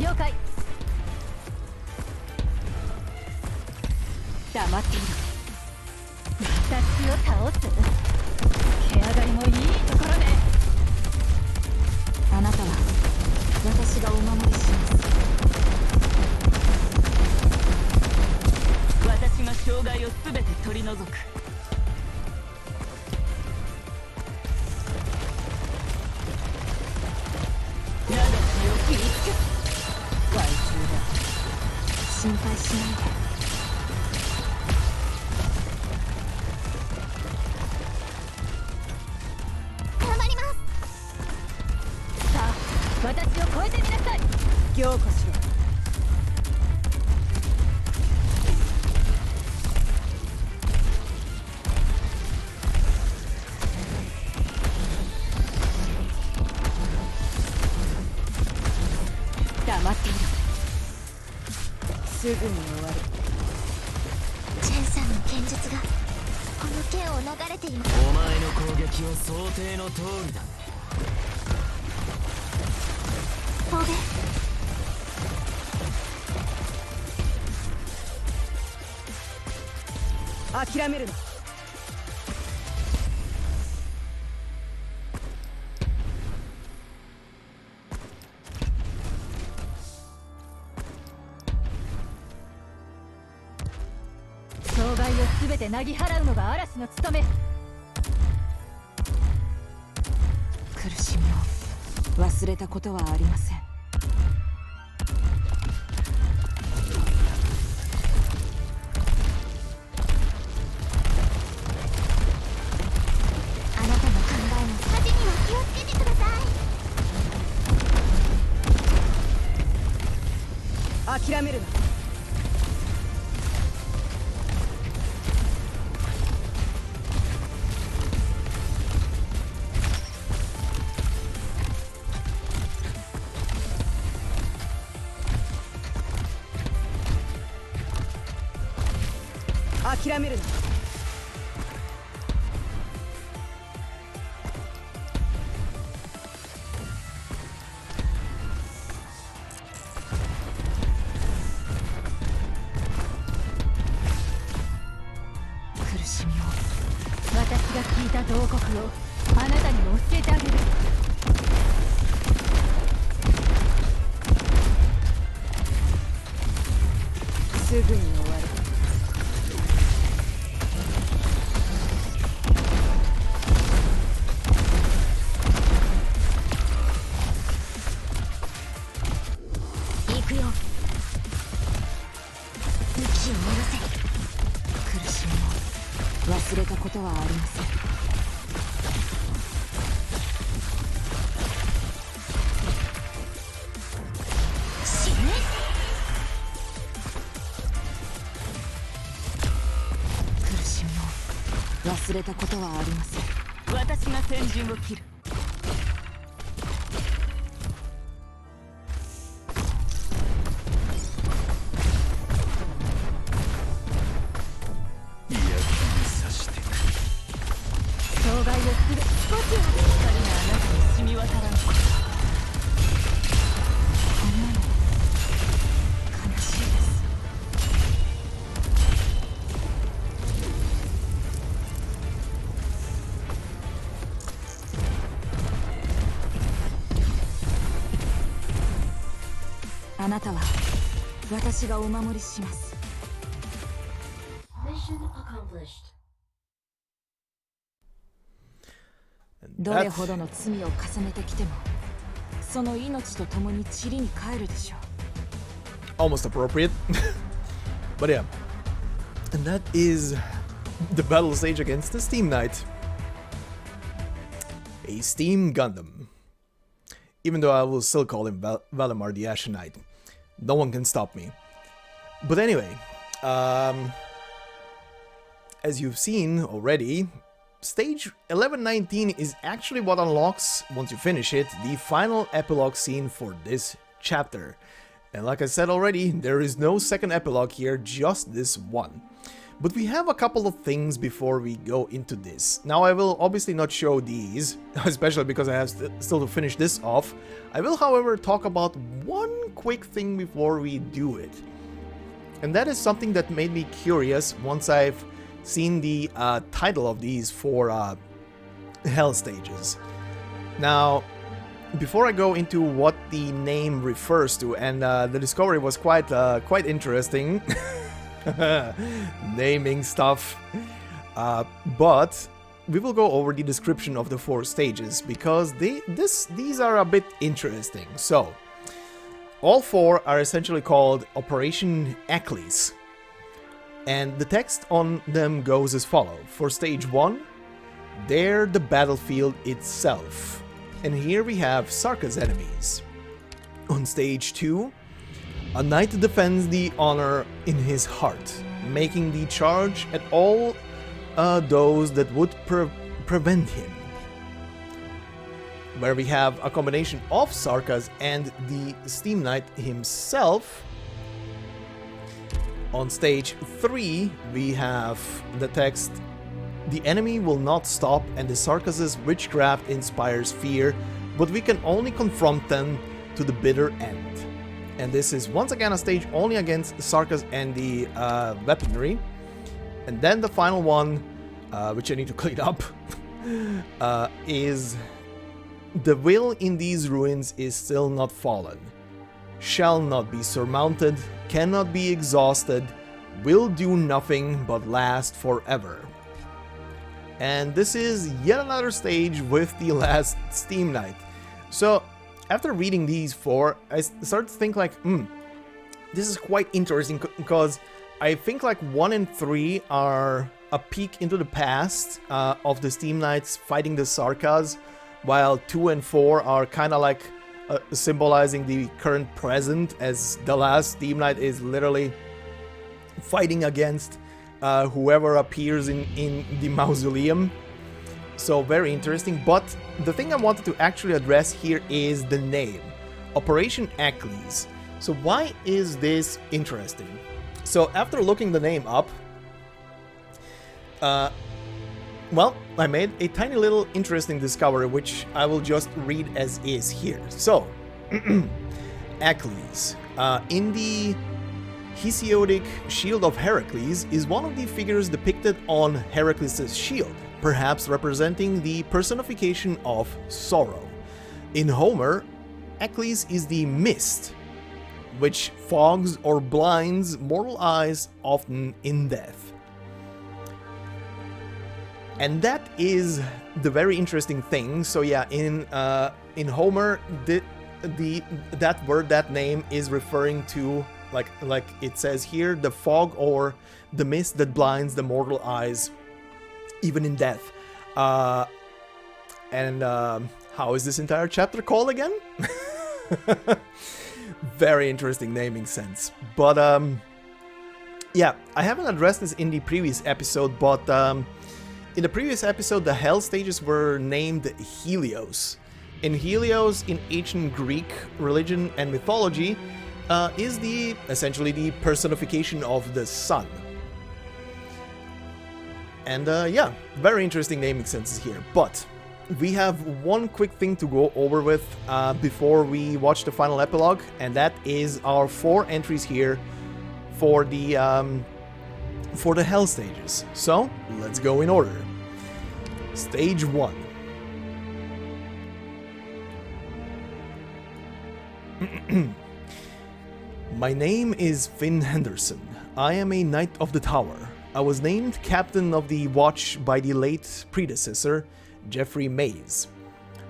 だ。了解。黙っている。私を倒す。毛上がりもいいところね。あなたは私がお守りします。私が障害をすべて取り除く。矢が気を切りつけ害虫だ。心配しないで。頑張ります。さあ、私を超えてみなさい。凝固しろ。黙っている。すぐに終わる。チェンさんの剣術がこの剣を流れています。お前の攻撃は想定の通りだ。飛べ。諦めるな。障害をすべてなぎ払うのが嵐の務め。苦しみを忘れたことはありません。あなたの考えの恥には気をつけてください。諦めるな。諦めるな。苦しみを私が聞いた慟哭をあなたにも教えてあげる。すぐに終わる。行くよ。息を下ろせ。苦しみを忘れたことはありません。死ね。忘れたことはありません。私が先陣を切る。嫌気にさしてくる。障害をする。少しは光があなたに染み渡らん。こんなの悲しいです。あなたは私がお守りします。 Mission accomplished. どれほどの罪を重ねてきてもその命と共に塵に帰るでしょう。 Almost appropriate. But yeah. And that is the battle stage against the Steam Knight. A Steam Gundam. Even though I will still call him Valimar the Ashen Knight. No one can stop me. But anyway, as you've seen already, stage 1119 is actually what unlocks, once you finish it, the final epilogue scene for this chapter. And like I said already, there is no second epilogue here, just this one. But we have a couple of things before we go into this. Now I will obviously not show these, especially because I have still to finish this off. I will, however, talk about one quick thing before we do it. And that is something that made me curious once I've seen the title of these four hell stages. Now, before I go into what the name refers to, and the discovery was quite interesting. Naming stuff. But we will go over the description of the four stages because these are a bit interesting. So, all four are essentially called Operation Achilles. And the text on them goes as follows. For stage 1, they're the battlefield itself. And here we have Sarka's enemies. On stage 2, a knight defends the honor in his heart, making the charge at all those that would prevent him. Where we have a combination of Sarkas and the Steam Knight himself. On stage 3, we have the text, the enemy will not stop and the Sarkas' witchcraft inspires fear, but we can only confront them to the bitter end. And this is once again a stage only against Sarkas and the weaponry. And then the final one, which I need to clean up, is the will in these ruins is still not fallen, shall not be surmounted, cannot be exhausted, will do nothing but last forever. And this is yet another stage with the last Steam Knight. So, after reading these four, I started to think like, this is quite interesting because I think like 1 and 3 are a peek into the past of the Steam Knights fighting the Sarkas, while 2 and 4 are kind of like symbolizing the current present, as the last Steam Knight is literally fighting against whoever appears in the mausoleum. So very interesting, but the thing I wanted to actually address here is the name, Operation Achilles. So why is this interesting? So after looking the name up, well, I made a tiny little interesting discovery, which I will just read as is here. So, Achilles, in the Hesiodic Shield of Heracles, is one of the figures depicted on Heracles' shield, perhaps representing the personification of sorrow. In Homer, Achilles is the mist, which fogs or blinds mortal eyes, often in death. And that is the very interesting thing. So yeah, in Homer, that word, that name is referring to, like it says here, the fog or the mist that blinds the mortal eyes, even in death. And how is this entire chapter called again? Very interesting naming sense. But yeah, I haven't addressed this in the previous episode, but In the previous episode, the Hell stages were named Helios. In Helios, in ancient Greek religion and mythology, is essentially the personification of the sun. And yeah, very interesting naming senses here. But we have one quick thing to go over with before we watch the final epilogue, and that is our 4 entries here for the Hell stages. So let's go in order. Stage 1. My name is Finn Henderson. I am a Knight of the Tower. I was named Captain of the Watch by the late predecessor, Geoffrey Mays.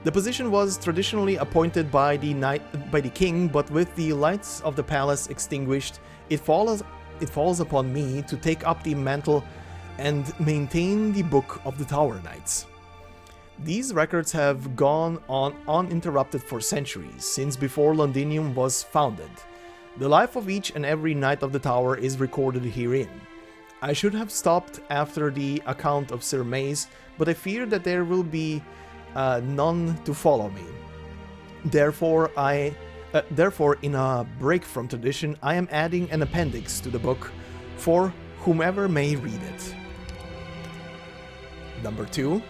The position was traditionally appointed by the king, but with the lights of the palace extinguished, it falls upon me to take up the mantle and maintain the Book of the Tower Knights. These records have gone on uninterrupted for centuries, since before Londinium was founded. The life of each and every Knight of the Tower is recorded herein. I should have stopped after the account of Sir Mays, but I fear that there will be none to follow me. Therefore, in a break from tradition, I am adding an appendix to the book for whomever may read it. Number 2.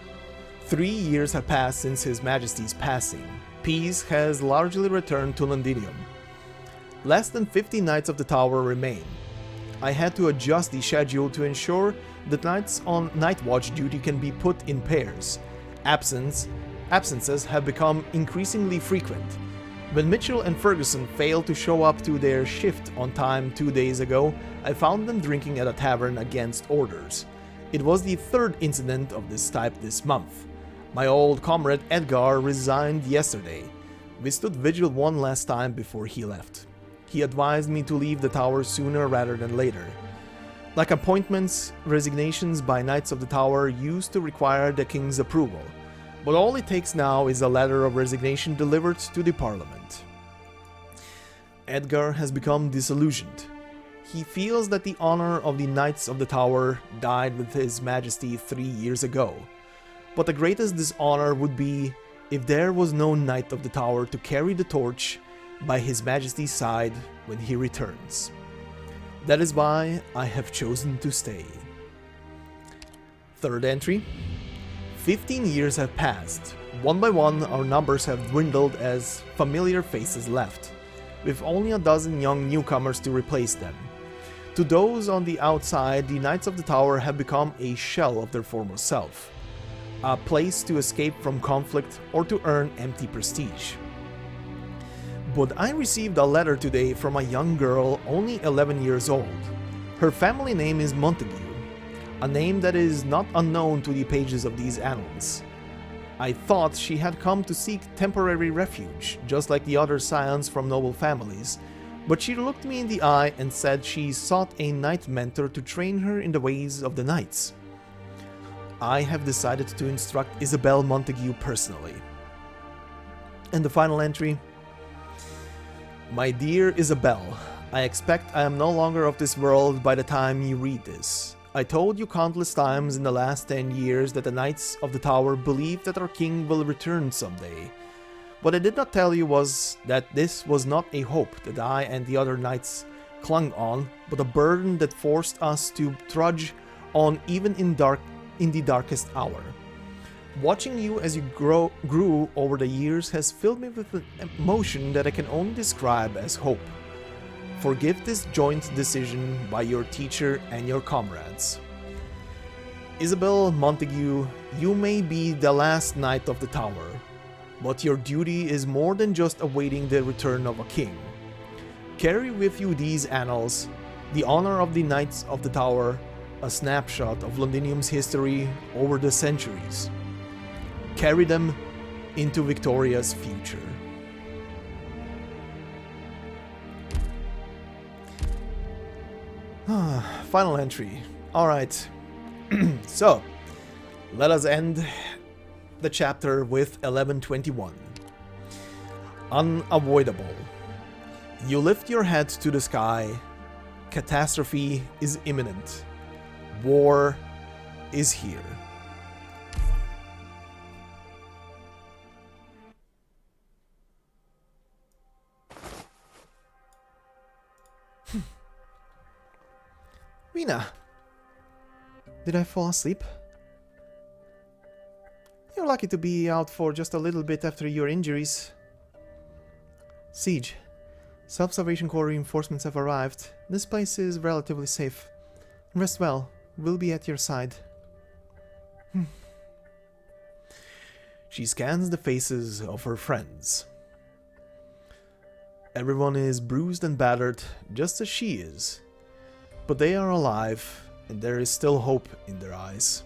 3 years have passed since His Majesty's passing. Peace has largely returned to Londinium. Less than 50 Knights of the Tower remain. I had to adjust the schedule to ensure that Knights on night watch duty can be put in pairs. Absences have become increasingly frequent. When Mitchell and Ferguson failed to show up to their shift on time 2 days ago, I found them drinking at a tavern against orders. It was the 3rd incident of this type this month. My old comrade Edgar resigned yesterday. We stood vigil one last time before he left. He advised me to leave the tower sooner rather than later. Like appointments, resignations by Knights of the Tower used to require the King's approval, but all it takes now is a letter of resignation delivered to the Parliament. Edgar has become disillusioned. He feels that the honor of the Knights of the Tower died with His Majesty 3 years ago, but the greatest dishonor would be if there was no Knight of the Tower to carry the torch by His Majesty's side when he returns. That is why I have chosen to stay. 3rd entry. 15 years have passed. One by one, our numbers have dwindled as familiar faces left, with only a dozen young newcomers to replace them. To those on the outside, the Knights of the Tower have become a shell of their former self, a place to escape from conflict or to earn empty prestige. But I received a letter today from a young girl only 11 years old. Her family name is Montague, a name that is not unknown to the pages of these annals. I thought she had come to seek temporary refuge, just like the other scions from noble families, but she looked me in the eye and said she sought a knight mentor to train her in the ways of the knights. I have decided to instruct Isabel Montague personally. And the final entry. My dear Isabel, I expect I am no longer of this world by the time you read this. I told you countless times in the last 10 years that the Knights of the Tower believe that our king will return someday. What I did not tell you was that this was not a hope that I and the other knights clung on, but a burden that forced us to trudge on even in the darkest hour. Watching you as you grew over the years has filled me with an emotion that I can only describe as hope. Forgive this joint decision by your teacher and your comrades. Isabel Montague, you may be the last Knight of the Tower, but your duty is more than just awaiting the return of a king. Carry with you these annals, the honor of the Knights of the Tower, a snapshot of Londinium's history over the centuries. Carry them into Victoria's future. Final entry. Alright. So, let us end the chapter with 1121. Unavoidable. You lift your head to the sky. Catastrophe is imminent. War is here. Mina! Did I fall asleep? You're lucky to be out for just a little bit after your injuries. Siege. Self-Salvation Corps reinforcements have arrived. This place is relatively safe. Rest well. We'll be at your side. She scans the faces of her friends. Everyone is bruised and battered, just as she is. But they are alive, and there is still hope in their eyes.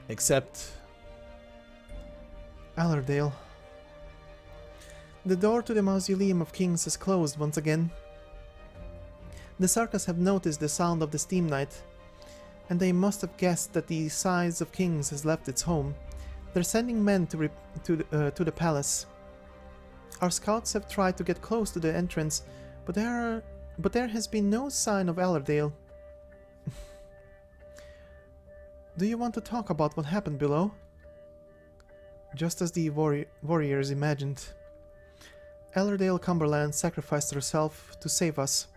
Except Allerdale. The door to the Mausoleum of Kings is closed once again. The Sarkas have noticed the sound of the Steam Knight, and they must have guessed that the Size of Kings has left its home. They're sending men to the palace. Our scouts have tried to get close to the entrance, but there has been no sign of Allerdale. Do you want to talk about what happened below? Just as the warriors imagined. Allerdale Cumberland sacrificed herself to save us.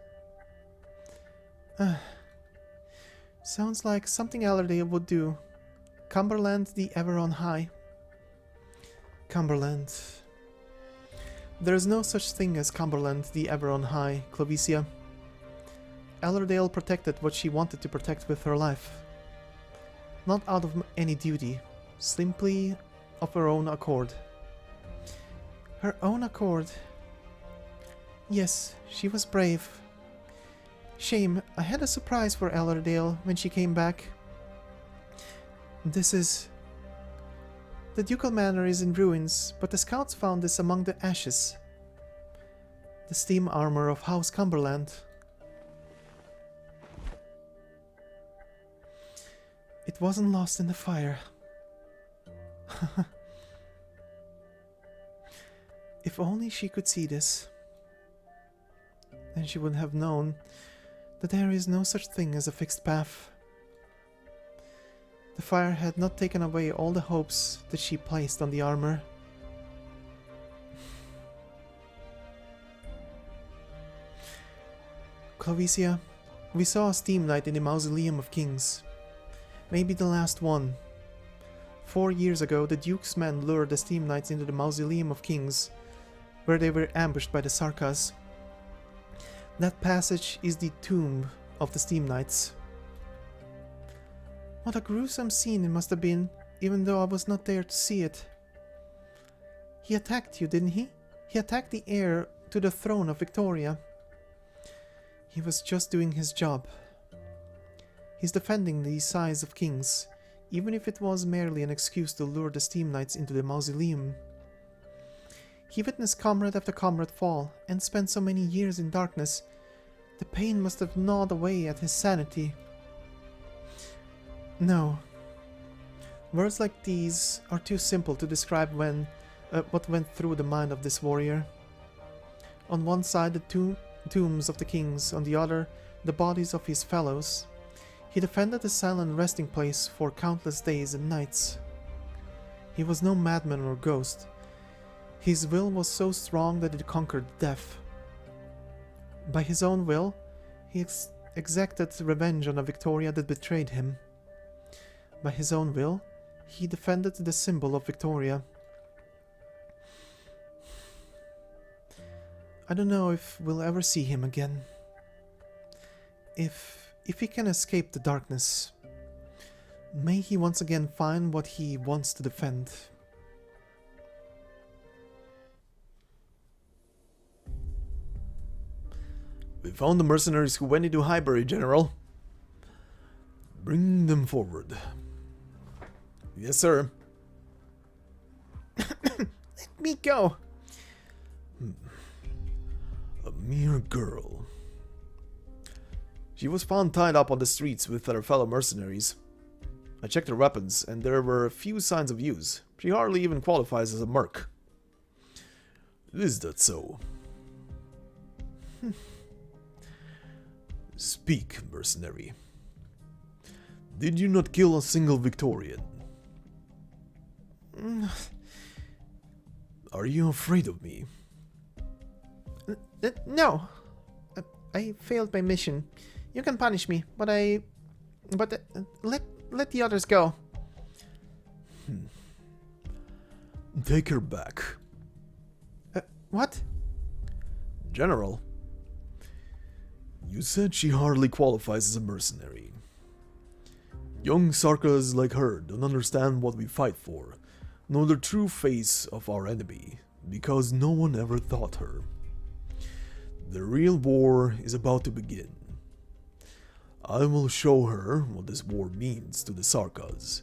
Sounds like something Allerdale would do. Cumberland the ever on high. Cumberland. There is no such thing as Cumberland the ever on high, Clovicia. Allerdale protected what she wanted to protect with her life. Not out of any duty, simply of her own accord. Her own accord. Yes, she was brave. Shame, I had a surprise for Allerdale when she came back. This is... The Ducal Manor is in ruins, but the scouts found this among the ashes. The steam armor of House Cumberland. It wasn't lost in the fire. If only she could see this. Then she would have known that there is no such thing as a fixed path. The fire had not taken away all the hopes that she placed on the armor. Clovicia, we saw a steam knight in the Mausoleum of Kings. Maybe the last one. 4 years ago, the Duke's men lured the steam knights into the Mausoleum of Kings, where they were ambushed by the Sarkas. That passage is the tomb of the steam knights. What a gruesome scene it must have been, even though I was not there to see it. He attacked you, didn't he? He attacked the heir to the throne of Victoria. He was just doing his job. He's defending the Size of Kings, even if it was merely an excuse to lure the steam knights into the mausoleum. He witnessed comrade after comrade fall, and spent so many years in darkness. The pain must have gnawed away at his sanity. No. Words like these are too simple to describe what went through the mind of this warrior. On one side the tombs of the kings, on the other the bodies of his fellows. He defended the silent resting place for countless days and nights. He was no madman or ghost. His will was so strong that it conquered death. By his own will, he exacted revenge on a Victoria that betrayed him. By his own will, he defended the symbol of Victoria. I don't know if we'll ever see him again. If he can escape the darkness, may he once again find what he wants to defend. We found the mercenaries who went into Highbury, General. Bring them forward. Yes, sir. Let me go. A mere girl. She was found tied up on the streets with her fellow mercenaries. I checked her weapons, and there were few signs of use. She hardly even qualifies as a merc. Is that so? Speak, mercenary. Did you not kill a single Victorian? Are you afraid of me? No. I failed my mission. You can punish me, but let the others go. Take her back. What? General, you said she hardly qualifies as a mercenary. Young Sarkas like her don't understand what we fight for, nor the true face of our enemy, because no one ever taught her. The real war is about to begin. I will show her what this war means to the Sarkas.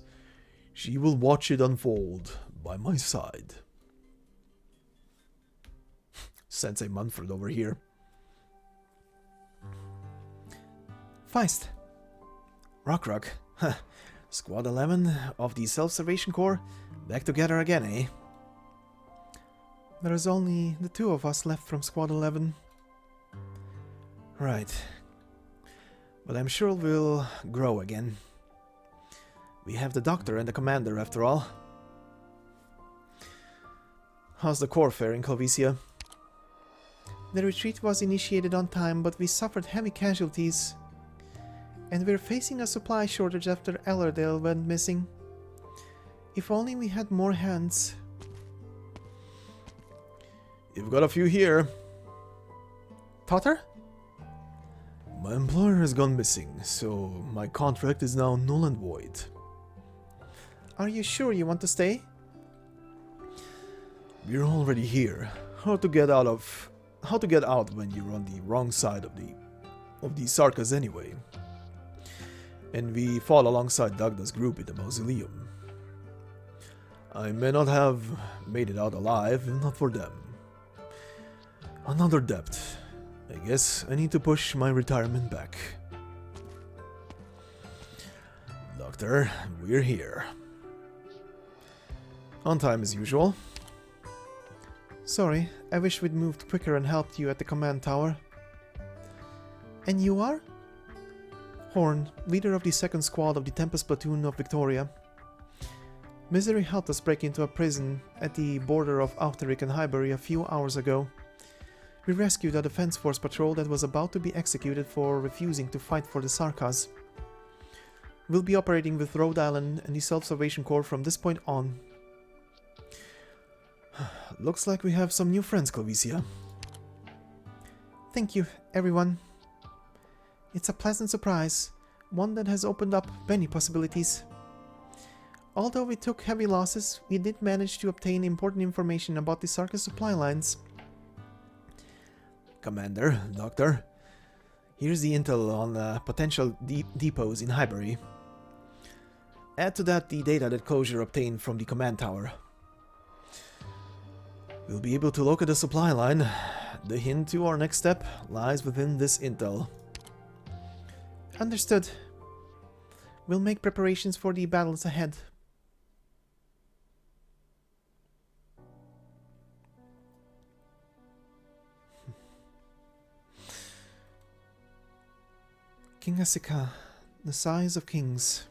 She will watch it unfold by my side. Sensei Munford over here. Feist. Rock. Huh. Squad 11 of the Self-Salvation Corps back together again, eh? There's only the 2 of us left from Squad 11. Right. But I'm sure we'll grow again. We have the Doctor and the Commander after all. How's the Corps faring, Clovicia? The retreat was initiated on time, but we suffered heavy casualties. And we're facing a supply shortage after Ellardale went missing. If only we had more hands. You've got a few here. Totter? My employer has gone missing, so my contract is now null and void. Are you sure you want to stay? We're already here. How to get out when you're on the wrong side of the Sarkas anyway. And we fought alongside Dagda's group in the mausoleum. I may not have made it out alive if not for them. Another debt. I guess I need to push my retirement back. Doctor, we're here. On time as usual. Sorry, I wish we'd moved quicker and helped you at the command tower. And you are? Horn, leader of the 2nd Squad of the Tempest Platoon of Victoria. Misery helped us break into a prison at the border of Autheric and Highbury a few hours ago. We rescued a defense force patrol that was about to be executed for refusing to fight for the Sarkas. We'll be operating with Rhode Island and the Self-Salvation Corps from this point on. Looks like we have some new friends, Clovicia. Thank you, everyone. It's a pleasant surprise, one that has opened up many possibilities. Although we took heavy losses, we did manage to obtain important information about the Sarkas supply lines. Commander, Doctor, here's the intel on potential depots in Highbury. Add to that the data that Closure obtained from the command tower. We'll be able to locate the supply line. The hint to our next step lies within this intel. Understood. We'll make preparations for the battles ahead. King Asika, the size of kings.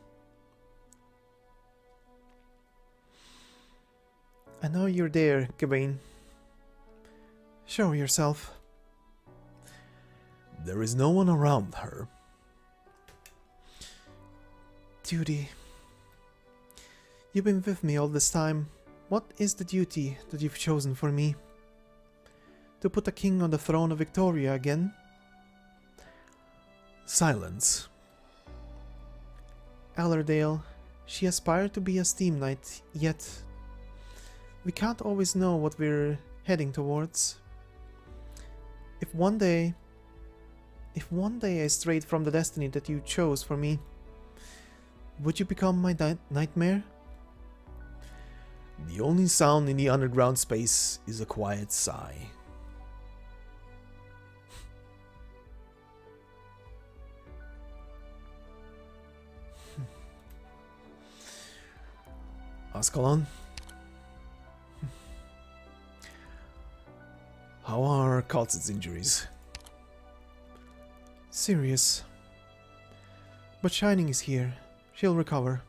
I know you're there, Gawain. Show yourself. There is no one around her. Duty. You've been with me all this time. What is the duty that you've chosen for me? To put a king on the throne of Victoria again? Silence. Ellardale, she aspired to be a steam knight, yet we can't always know what we're heading towards. If one day I strayed from the destiny that you chose for me, would you become my nightmare? The only sound in the underground space is a quiet sigh. Ascalon? How are Kaltz's injuries? Serious. But Shining is here. She'll recover.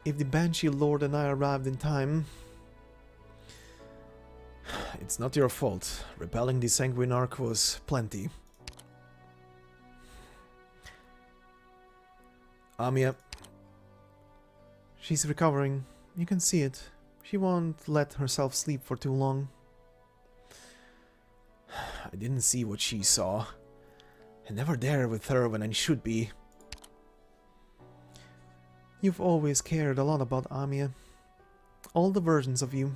If the Banshee Lord and I arrived in time... It's not your fault. Repelling the Sanguinarch was plenty. Amiya. She's recovering. You can see it. She won't let herself sleep for too long. I didn't see what she saw. I'm never there with her when I should be. You've always cared a lot about Amiya. All the versions of you.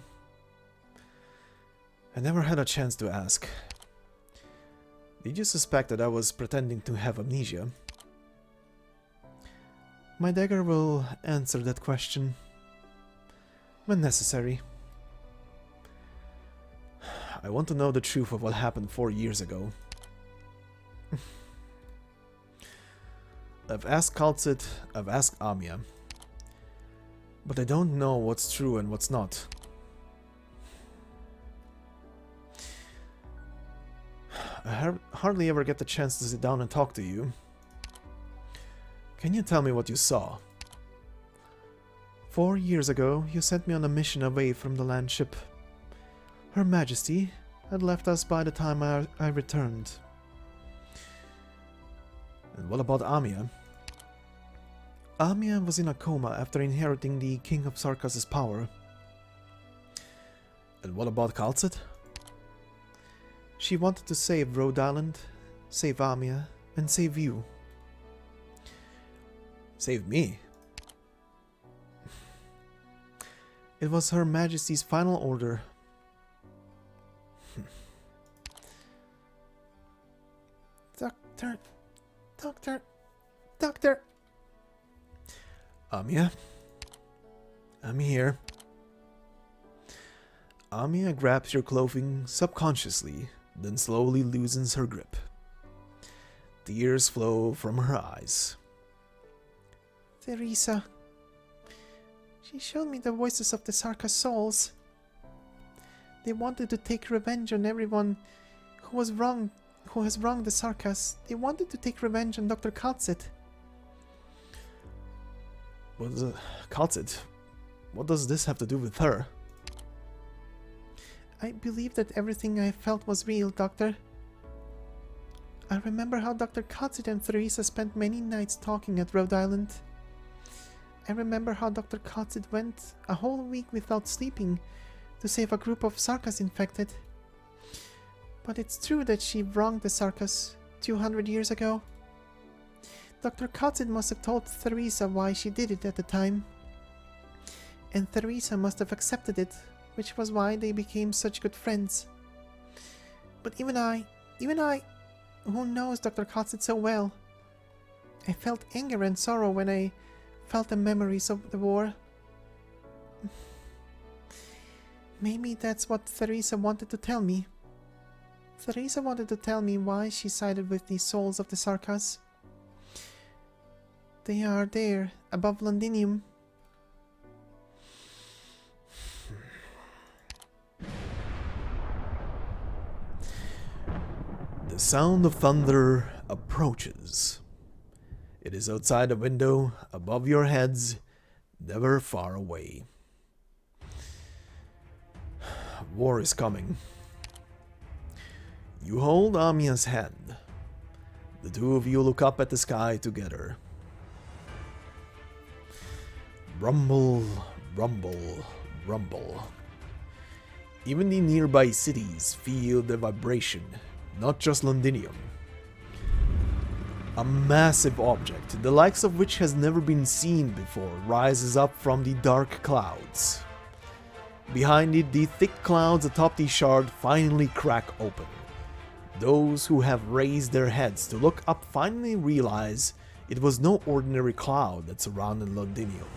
I never had a chance to ask. Did you suspect that I was pretending to have amnesia? My dagger will answer that question. When necessary. I want to know the truth of what happened 4 years ago. I've asked Kaltzit, I've asked Amiya. But I don't know what's true and what's not. I hardly ever get the chance to sit down and talk to you. Can you tell me what you saw? 4 years ago, you sent me on a mission away from the land ship. Her Majesty had left us by the time I returned. And what about Amiya? Amiya was in a coma after inheriting the King of Sarkas' power. And what about Kaltzit? She wanted to save Rhode Island, save Amiya, and save you. Save me? It was Her Majesty's final order. Doctor! Amiya? I'm here. Amiya grabs your clothing subconsciously, then slowly loosens her grip. Tears flow from her eyes. Theresa. She showed me the voices of the Sarka souls. They wanted to take revenge on everyone who has wronged the Sarkas. They wanted to take revenge on Dr. Kaltzit. Kaltzit? What does this have to do with her? I believe that everything I felt was real, Doctor. I remember how Dr. Kaltzit and Theresa spent many nights talking at Rhode Island. I remember how Dr. Kaltzit went a whole week without sleeping to save a group of Sarkas infected. But it's true that she wronged the Sarkas 200 years ago. Dr. Kaltzit must have told Theresa why she did it at the time. And Theresa must have accepted it, which was why they became such good friends. But even I, who knows Dr. Kaltzit so well, I felt anger and sorrow when I felt the memories of the war. Maybe that's what Theresa wanted to tell me. Theresa wanted to tell me why she sided with the souls of the Sarkas. They are there, above Londinium. The sound of thunder approaches. It is outside the window, above your heads, never far away. War is coming. You hold Amiya's hand. The two of you look up at the sky together. Rumble, rumble, rumble. Even the nearby cities feel the vibration, not just Londinium. A massive object, the likes of which has never been seen before, rises up from the dark clouds. Behind it, the thick clouds atop the shard finally crack open. Those who have raised their heads to look up finally realize it was no ordinary cloud that surrounded Londinium.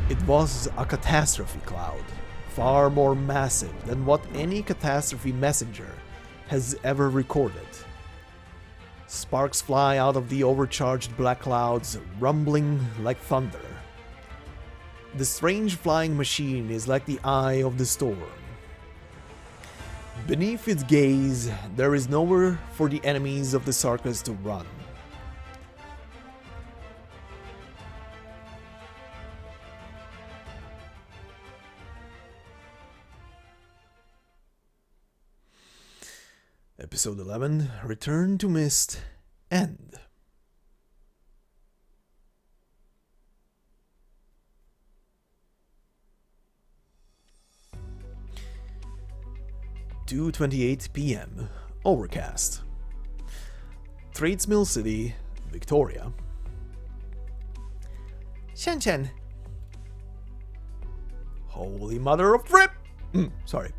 It was a catastrophe cloud, far more massive than what any catastrophe messenger has ever recorded. Sparks fly out of the overcharged black clouds, rumbling like thunder. The strange flying machine is like the eye of the storm. Beneath its gaze, there is nowhere for the enemies of the Sarkas to run. Episode 11, Return to Mist, End. 2:28 p.m. Overcast. Trades Mill City, Victoria. Shen. Holy mother of rip! Sorry.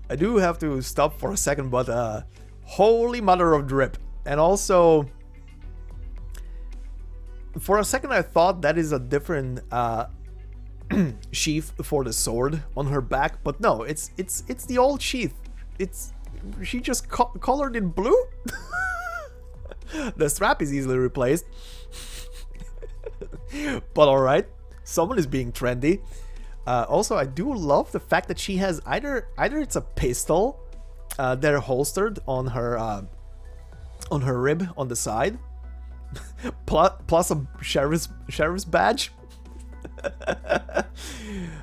I do have to stop for a second, but holy mother of drip. And also, for a second I thought that is a different sheath for the sword on her back, but no, it's the old sheath. She just colored in blue. The strap is easily replaced. But alright, someone is being trendy. Also, I do love the fact that she has either it's a pistol they're holstered on her rib on the side, plus a sheriff's badge.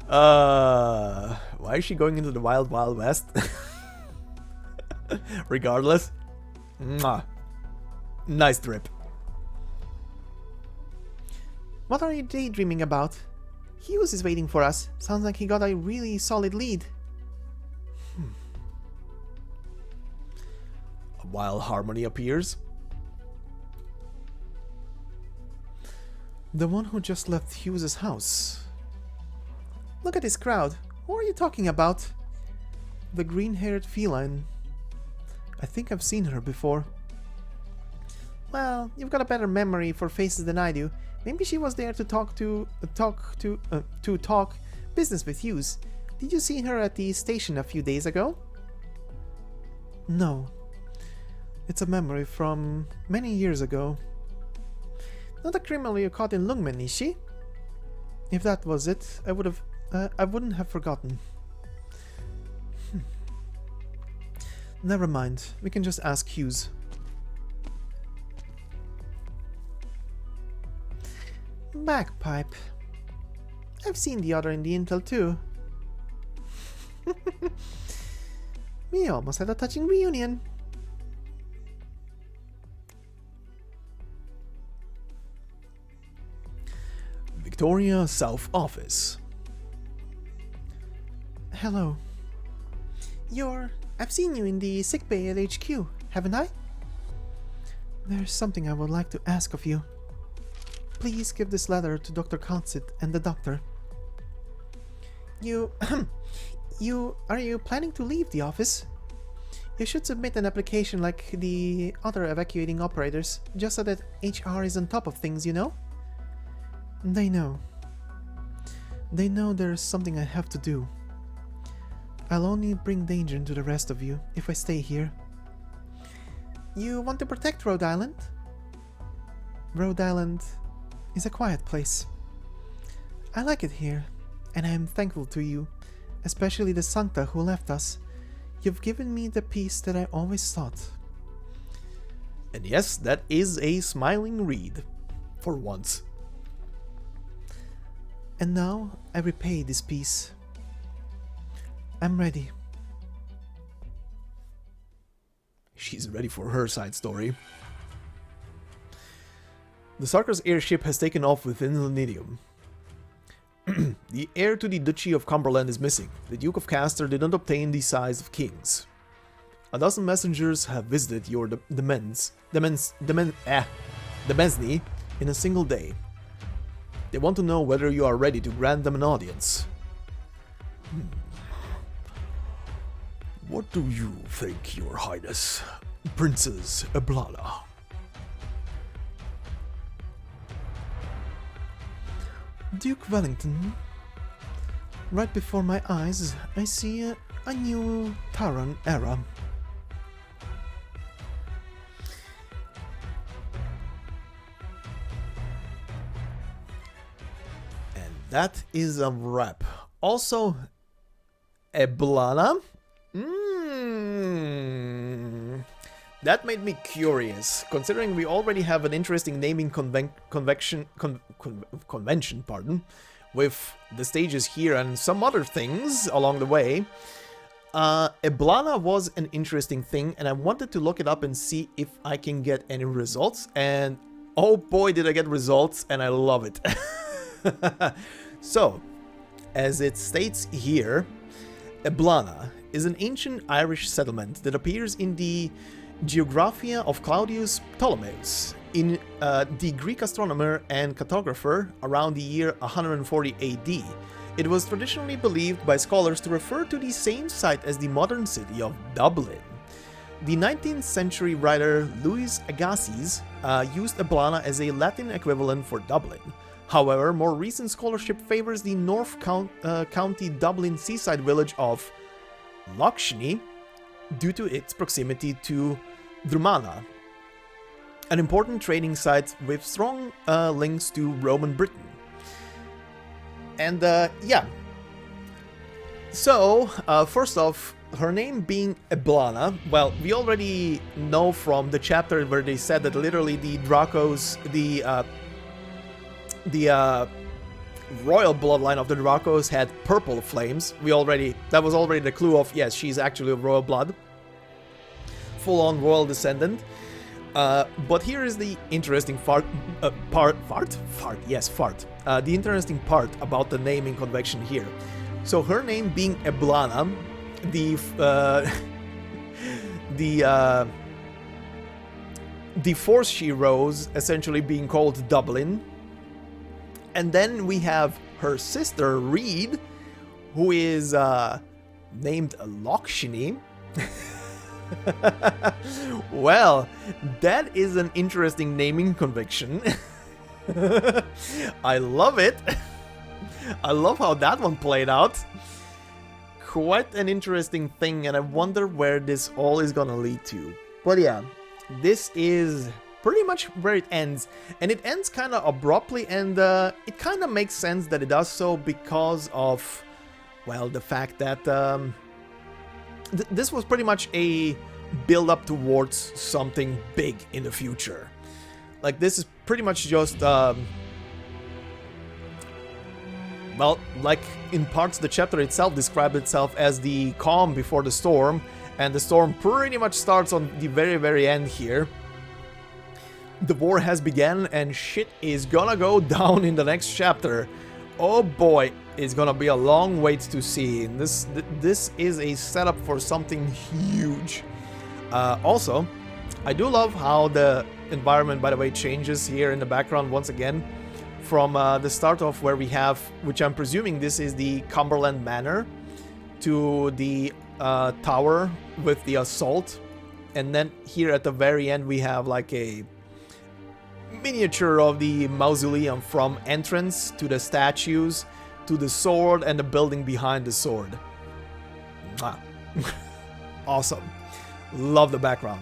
Why is she going into the wild west? Regardless, mwah. Nice drip. What are you daydreaming about? Hughes is waiting for us. Sounds like he got a really solid lead. While Harmony appears. The one who just left Hughes's house. Look at this crowd. Who are you talking about? The green-haired feline. I think I've seen her before. Well, you've got a better memory for faces than I do. Maybe she was there to talk business with Hughes. Did you see her at the station a few days ago? No. It's a memory from many years ago. Not a criminal you caught in Lungmen, is she? If that was it, I wouldn't have forgotten. Never mind. We can just ask Hughes. Bagpipe. I've seen the other in the intel too. We almost had a touching reunion. Victoria South Office. Hello. I've seen you in the sickbay at HQ, haven't I? There's something I would like to ask of you. Please give this letter to Dr. Consit and the doctor. Are you planning to leave the office? You should submit an application like the other evacuating operators, just so that HR is on top of things, you know? They know. They know there's something I have to do. I'll only bring danger into the rest of you if I stay here. You want to protect Rhode Island? Rhode Island is a quiet place. I like it here, and I am thankful to you, especially the Sancta who left us. You've given me the peace that I always sought. And yes, that is a smiling read. For once. And now I repay this peace. I'm ready. She's ready for her side story. The Sarkis airship has taken off within Lenidium. The heir to the Duchy of Cumberland is missing. The Duke of Castor did not obtain the size of kings. A dozen messengers have visited your Demesne in a single day. They want to know whether you are ready to grant them an audience. What do you think, Your Highness, Princess Eblana? Duke Wellington. Right before my eyes, I see a new Taran era. And that is a wrap. Also, Eblana? That made me curious, considering we already have an interesting naming convention, with the stages here and some other things along the way. Eblana was an interesting thing, and I wanted to look it up and see if I can get any results, and oh boy did I get results, and I love it. So, as it states here, Eblana is an ancient Irish settlement that appears in the Geographia of Claudius Ptolemaeus, in the Greek astronomer and cartographer around the year 140 AD. It was traditionally believed by scholars to refer to the same site as the modern city of Dublin. The 19th century writer Louis Agassiz used Eblana as a Latin equivalent for Dublin. However, more recent scholarship favors the North County Dublin seaside village of Lochshiny due to its proximity to Drumana, an important trading site with strong links to Roman Britain. And yeah, so first off, her name being Eblana, well, we already know from the chapter where they said that literally the Dracos, the royal bloodline of the Dracos had purple flames. That was already the clue of, yes, she's actually of royal blood. Full-on royal descendant. But here is the interesting fart. The interesting part about the naming convention here. So her name being Eblana, the force she rose essentially being called Dublin, and then we have her sister Reed, who is named Lochshiny. Well, that is an interesting naming convention. I love it. I love how that one played out. Quite an interesting thing, and I wonder where this all is gonna lead to. But yeah, this is pretty much where it ends, and it ends kind of abruptly, and it kind of makes sense that it does so because of, well, the fact that this was pretty much a build up towards something big in the future. Like, this is pretty much just well, like in parts the chapter itself described itself as the calm before the storm, and the storm pretty much starts on the very end here. The war has begun and shit is gonna go down in the next chapter. Oh boy, it's gonna be a long wait to see. This is a setup for something huge. Also, I do love how the environment, by the way, changes here in the background once again. From the start off where we have, which I'm presuming this is the Cumberland Manor, to the tower with the assault. And then here at the very end we have like a miniature of the mausoleum, from entrance to the statues to the sword and the building behind the sword. Mwah. Awesome. Love the background.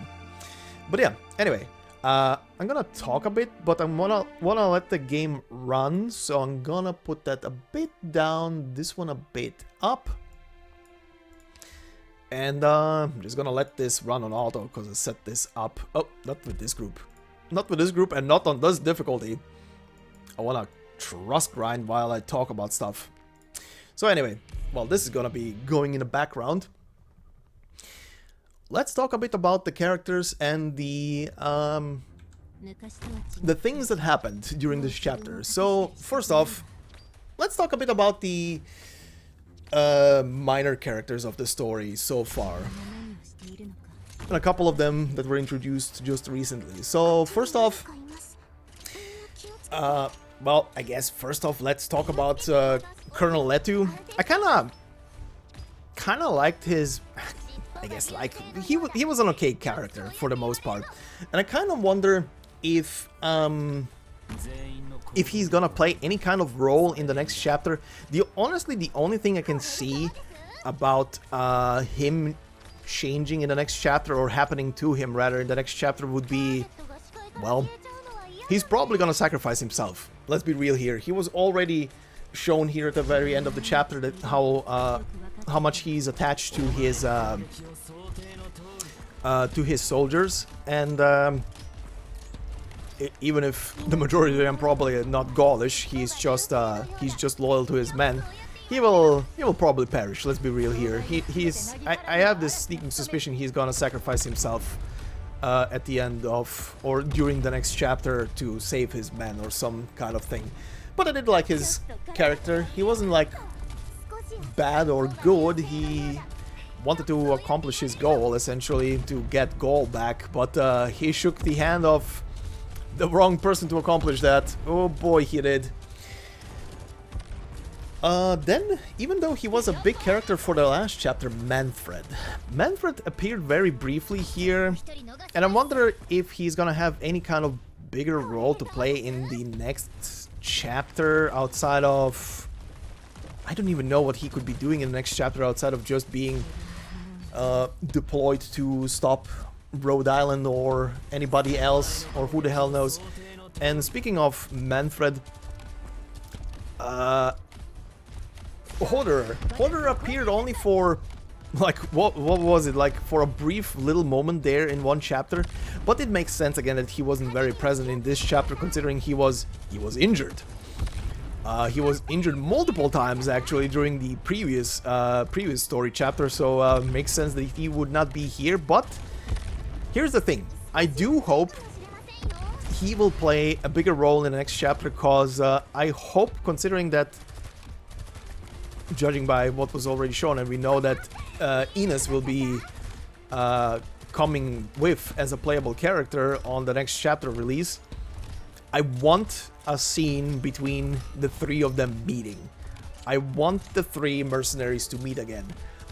But yeah, anyway, I'm gonna talk a bit, but I'm wanna let the game run, so I'm gonna put that a bit down, this one a bit up. And I'm just gonna let this run on auto because I set this up. Oh, not with this group. Not with this group and not on this difficulty. I wanna trust grind while I talk about stuff. So anyway, well, this is gonna be going in the background. Let's talk a bit about the characters and the things that happened during this chapter. So first off, let's talk a bit about the minor characters of the story so far, and a couple of them that were introduced just recently. So first off, well, I guess first off, let's talk about Colonel Letu. I kind of liked his, I guess, like, he was an okay character for the most part, and I kind of wonder if he's gonna play any kind of role in the next chapter. Honestly, the only thing I can see about him changing in the next chapter, or happening to him rather in the next chapter, would be, well, he's probably gonna sacrifice himself. Let's be real here. He was already shown here at the very end of the chapter that how much he's attached to his soldiers, and even if the majority of them probably not Gaulish, he's just loyal to his men. He will probably perish. Let's be real here. I have this sneaking suspicion he's gonna sacrifice himself at the end of, or during the next chapter, to save his men or some kind of thing. But I did like his character. He wasn't like bad or good. He wanted to accomplish his goal, essentially, to get Gaul back, but he shook the hand of the wrong person to accomplish that. Oh boy, he did. Then, even though he was a big character for the last chapter, Manfred. Manfred appeared very briefly here, and I wonder if he's gonna have any kind of bigger role to play in the next chapter outside of... I don't even know what he could be doing in the next chapter outside of just being deployed to stop Rhode Island or anybody else, or who the hell knows. And speaking of Manfred, Hodder appeared only for, like, what was it, like, for a brief little moment there in one chapter, but it makes sense again that he wasn't very present in this chapter, considering he was injured. He was injured multiple times actually during the previous story chapter, so makes sense that he would not be here. But here's the thing: I do hope he will play a bigger role in the next chapter, cause I hope, considering that, judging by what was already shown, and we know that Ines will be coming with as a playable character on the next chapter release, I want a scene between the three of them meeting. I want the three mercenaries to meet again.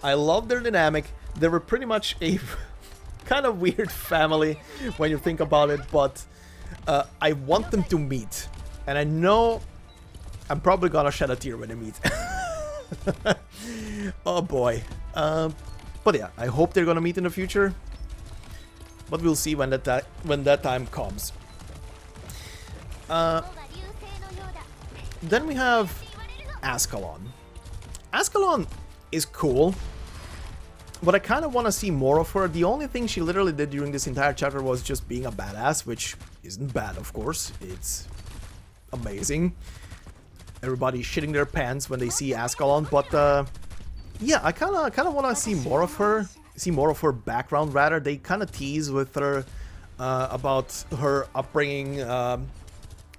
I love their dynamic. They were pretty much a kind of weird family when you think about it, but I want them to meet. And I know I'm probably gonna shed a tear when they meet. Oh boy. But yeah, I hope they're gonna meet in the future. But we'll see when that time comes. Then we have Ascalon. Ascalon is cool, but I kind of want to see more of her. The only thing she literally did during this entire chapter was just being a badass, which isn't bad, of course. It's amazing. Everybody shitting their pants when they see Ascalon, but yeah, I kind of want to see more of her background. Rather, they kind of tease with her about her upbringing,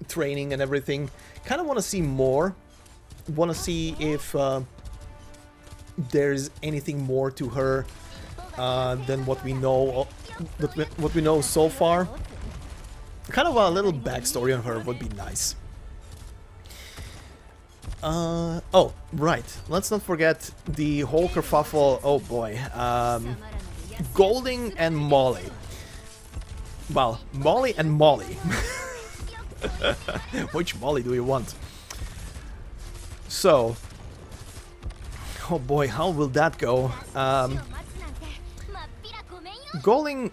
training, and everything. Kind of want to see more. Want to see if there's anything more to her than what we know. What we know so far. Kind of a little backstory on her would be nice. Oh, right. Let's not forget the whole kerfuffle. Oh boy. Golding and Molly. Well, Molly and Molly. Which Molly do you want? So, oh boy, how will that go? Golding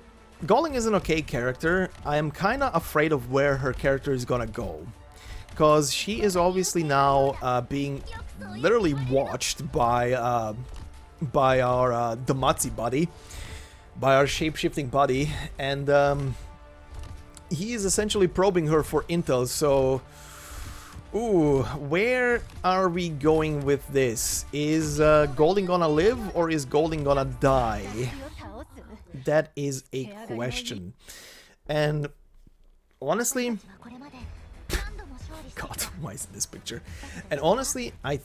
is an okay character. I am kind of afraid of where her character is gonna go, because she is obviously now being literally watched by our Damazi buddy, by our shape-shifting buddy, and he is essentially probing her for intel. So, ooh, where are we going with this? Is Golding gonna live or is Golding gonna die? That is a question. And honestly, God, why is this picture? And honestly, I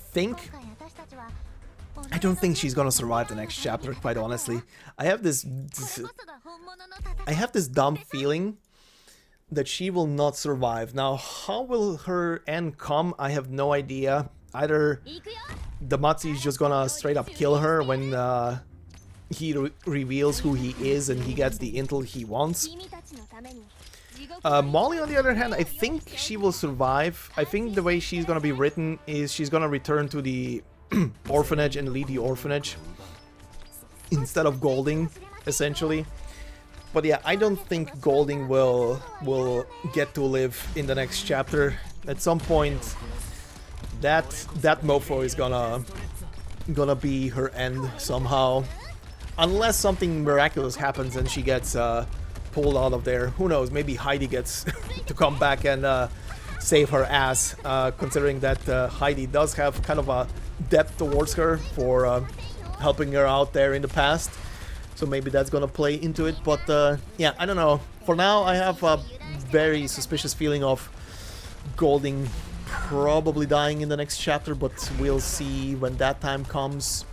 don't think she's gonna survive the next chapter, quite honestly. I have this dumb feeling that she will not survive. Now, how will her end come? I have no idea. Either Damazi is just gonna straight up kill her when he reveals who he is and he gets the intel he wants. Molly, on the other hand, I think she will survive. I think the way she's gonna be written is she's gonna return to the orphanage and lead the orphanage instead of Golding, essentially. But yeah, I don't think Golding will get to live in the next chapter. At some point, that mofo is gonna be her end somehow, unless something miraculous happens and she gets pulled out of there. Who knows? Maybe Heidi gets to come back and save her ass. Considering that Heidi does have kind of a debt towards her for helping her out there in the past. So maybe that's gonna play into it, but yeah, I don't know. For now, I have a very suspicious feeling of Golding probably dying in the next chapter, but we'll see when that time comes.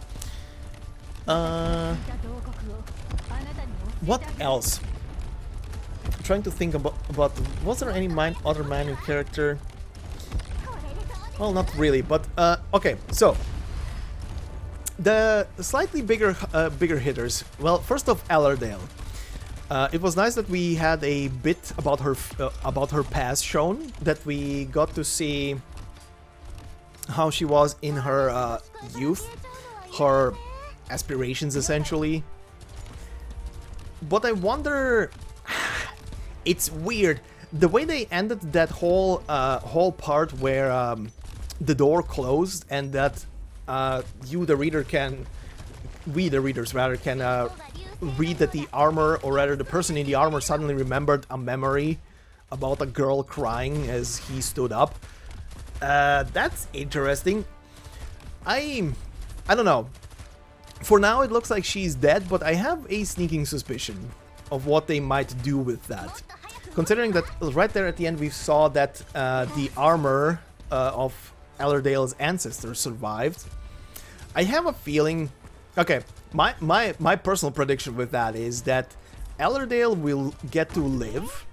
What else? I'm trying to think about was there any other minor character? Well, not really, but okay. So the slightly bigger hitters. Well, first off, Allerdale. It was nice that we had a bit about her past shown, that we got to see how she was in her youth, her aspirations essentially. But I wonder, it's weird the way they ended that whole part where the door closed and that we the readers rather can read that the armor, or rather the person in the armor, suddenly remembered a memory about a girl crying as he stood up. That's interesting. I don't know. For now it looks like she's dead, but I have a sneaking suspicion of what they might do with that. Considering that right there at the end we saw that the armor of Allerdale's ancestors survived. I have a feeling... Okay, my personal prediction with that is that Allerdale will get to live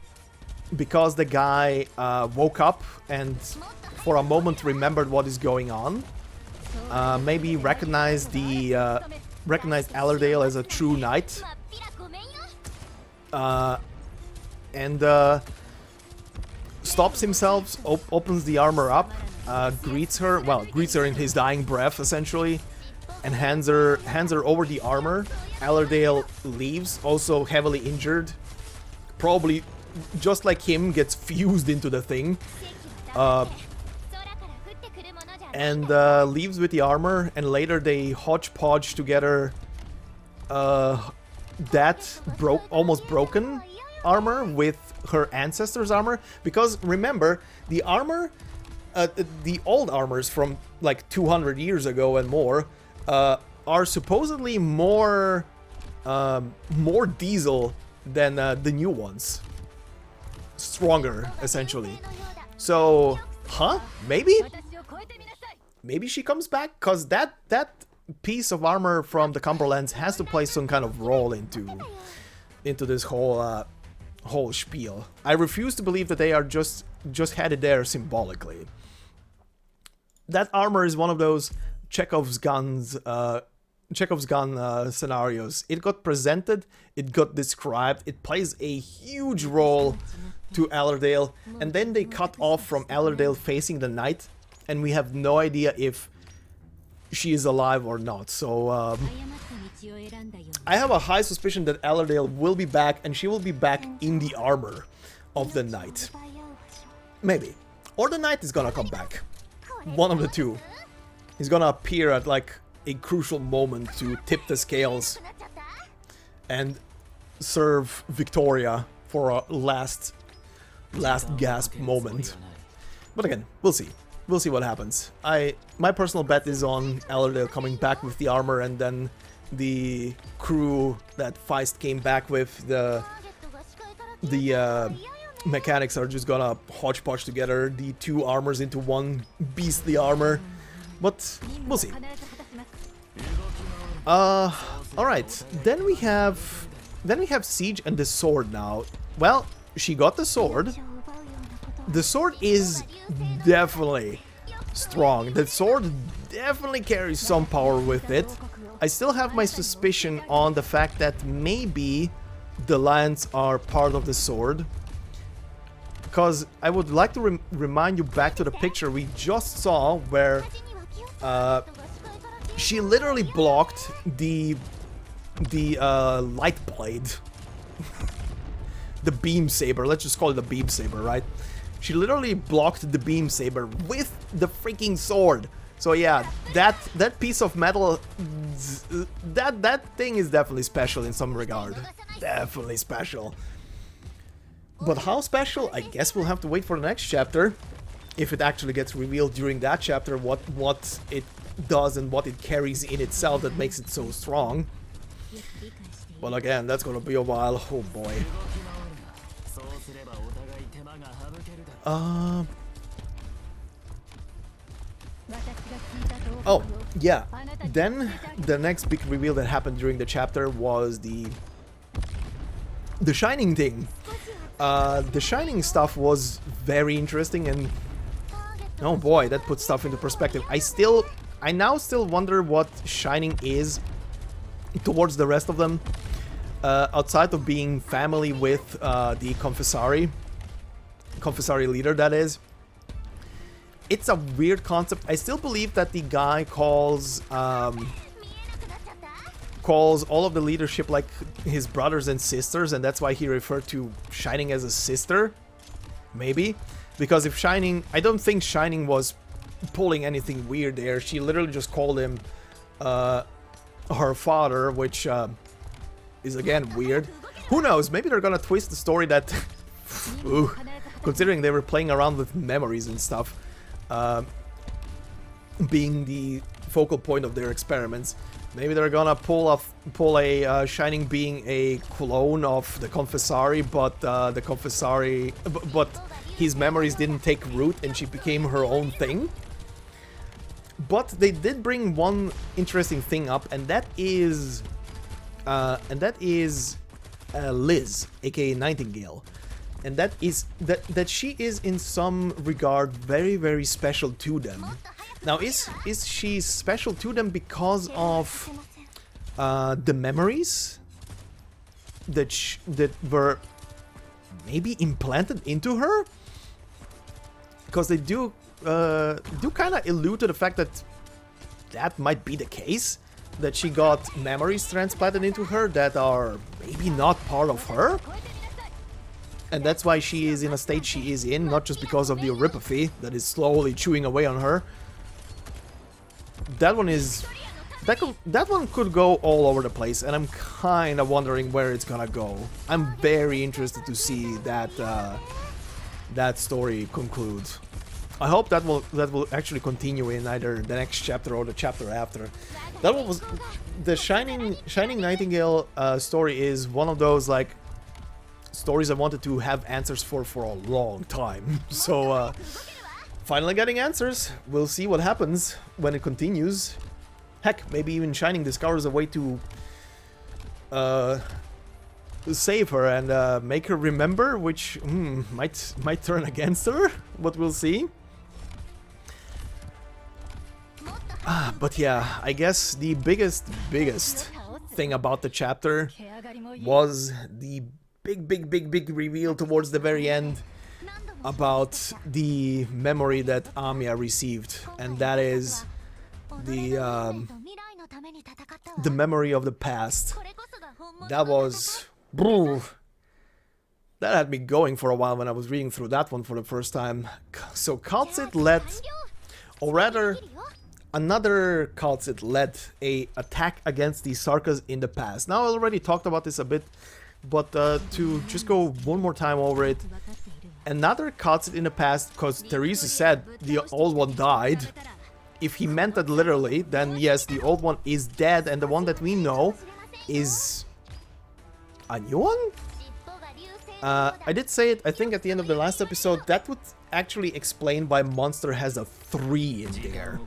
because the guy woke up and for a moment remembered what is going on. Maybe recognized Allerdale as a true knight. And stops himself, opens the armor up, greets her in his dying breath essentially, and hands her over the armor. Allerdale leaves, also heavily injured, probably just like him, gets fused into the thing, and leaves with the armor. And later they hodgepodge together that almost broken armor with her ancestors' armor, because remember, the armor, the old armors from like 200 years ago and more, are supposedly more diesel than the new ones. Stronger, essentially. So, maybe she comes back, cause that piece of armor from the Cumberlands has to play some kind of role into this whole spiel. I refuse to believe that they are just had it there symbolically. That armor is one of those Chekhov's gun scenarios. It got presented, it got described, it plays a huge role to Allerdale, and then they cut off from Allerdale facing the knight, and we have no idea if she is alive or not. So I have a high suspicion that Allerdale will be back, and she will be back in the armor of the knight. Maybe. Or the knight is gonna come back. One of the two. He's gonna appear at like a crucial moment to tip the scales and serve Victoria for a last gasp moment. But again, we'll see. We'll see what happens. My personal bet is on Allerdale coming back with the armor, and then the crew that Feist came back with, the mechanics are just gonna hodgepodge together the two armors into one beastly armor. But we'll see. Alright, then we have Siege and the sword now. Well, she got the sword. The sword is definitely strong. The sword definitely carries some power with it. I still have my suspicion on the fact that maybe the lions are part of the sword. Because I would like to remind you back to the picture we just saw where she literally blocked the light blade. The beam saber, let's just call it the beam saber, right? She literally blocked the beam saber with the freaking sword. So yeah, that piece of metal, that thing is definitely special in some regard. Definitely special. But how special? I guess we'll have to wait for the next chapter. If it actually gets revealed during that chapter, what it does and what it carries in itself that makes it so strong. But again, that's gonna be a while. Oh boy. Oh, yeah. Then the next big reveal that happened during the chapter was the Shining thing. The Shining stuff was very interesting, and oh boy, that puts stuff into perspective. I now still wonder what Shining is towards the rest of them, outside of being family with the Confessari leader, that is. It's a weird concept. I still believe that the guy calls all of the leadership like his brothers and sisters, and that's why he referred to Shining as a sister. Maybe. Because if Shining... I don't think Shining was pulling anything weird there. She literally just called him her father, which is again weird. Who knows? Maybe they're gonna twist the story that... Ooh, considering they were playing around with memories and stuff. Being the focal point of their experiments. Maybe they're gonna pull a Shining being a clone of the Confessari, but the Confessari... But his memories didn't take root and she became her own thing. But they did bring one interesting thing up, and that is Liz, aka Nightingale. And that is that she is in some regard very, very special to them. Now, is she special to them because of the memories that were maybe implanted into her? Because they do kind of allude to the fact that might be the case, that she got memories transplanted into her that are maybe not part of her. And that's why she is in a state she is in, not just because of the oripathy that is slowly chewing away on her. That one is... That one could go all over the place, and I'm kind of wondering where it's gonna go. I'm very interested to see that that story conclude. I hope that will actually continue in either the next chapter or the chapter after. That one was... The Shining Nightingale story is one of those, like, stories I wanted to have answers for a long time. So, finally getting answers. We'll see what happens when it continues. Heck, maybe even Shining discovers a way to save her and make her remember, which might turn against her, but we'll see. But yeah, I guess the biggest thing about the chapter was the big reveal towards the very end about the memory that Amiya received, and that is the memory of the past. That was... That had me going for a while when I was reading through that one for the first time. So Kal'tsit led, or rather, another Kal'tsit led a attack against the Sarkas in the past. Now I already talked about this a bit, but to just go one more time over it. Another Kal'tsit in the past, because Teresa said the old one died. If he meant that literally, then yes, the old one is dead, and the one that we know is a new one? I did say it, I think, at the end of the last episode. That would actually explain why Monster has a 3 in there.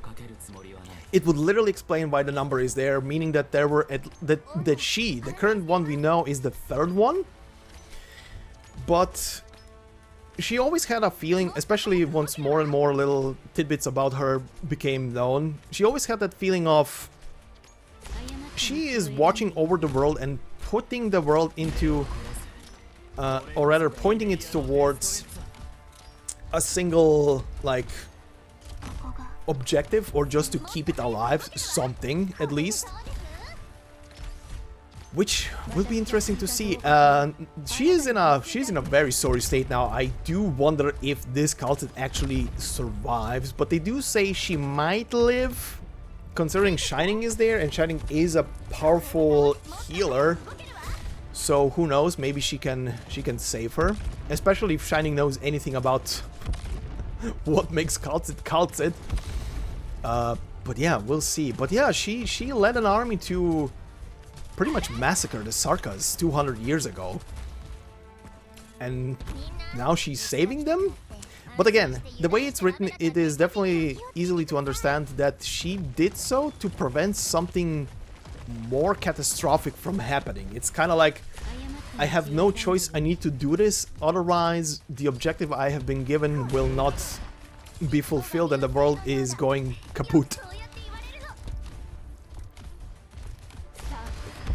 It would literally explain why the number is there, meaning that there were that she, the current one we know, is the 3rd one. But she always had a feeling, especially once more and more little tidbits about her became known, she always had that feeling of she is watching over the world and putting the world into, or rather pointing it towards a single, like, objective, or just to keep it alive, something at least. Which will be interesting to see. She's in a very sorry state now. I do wonder if this Kal'tsit actually survives, but they do say she might live, considering Shining is there, and Shining is a powerful healer. So who knows? Maybe she can save her, especially if Shining knows anything about what makes Kal'tsit. But yeah, we'll see. But yeah, she led an army to pretty much massacre the Sarkas 200 years ago. And now she's saving them? But again, the way it's written, it is definitely easily to understand that she did so to prevent something more catastrophic from happening. It's kind of like, I have no choice, I need to do this, otherwise the objective I have been given will not be fulfilled and the world is going kaput.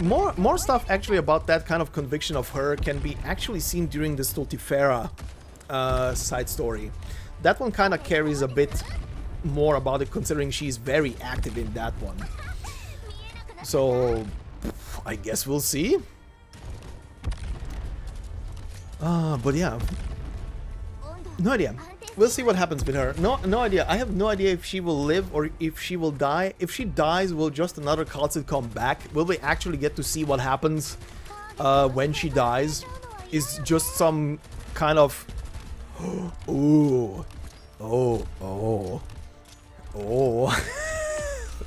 More stuff actually about that kind of conviction of her can be actually seen during the Stultifera side story. That one kind of carries a bit more about it, considering she's very active in that one. So, I guess we'll see. But yeah, no idea. We'll see what happens with her. No idea. I have no idea if she will live or if she will die. If she dies, will just another Kalsid come back? Will we actually get to see what happens when she dies? Is just some kind of ooh, oh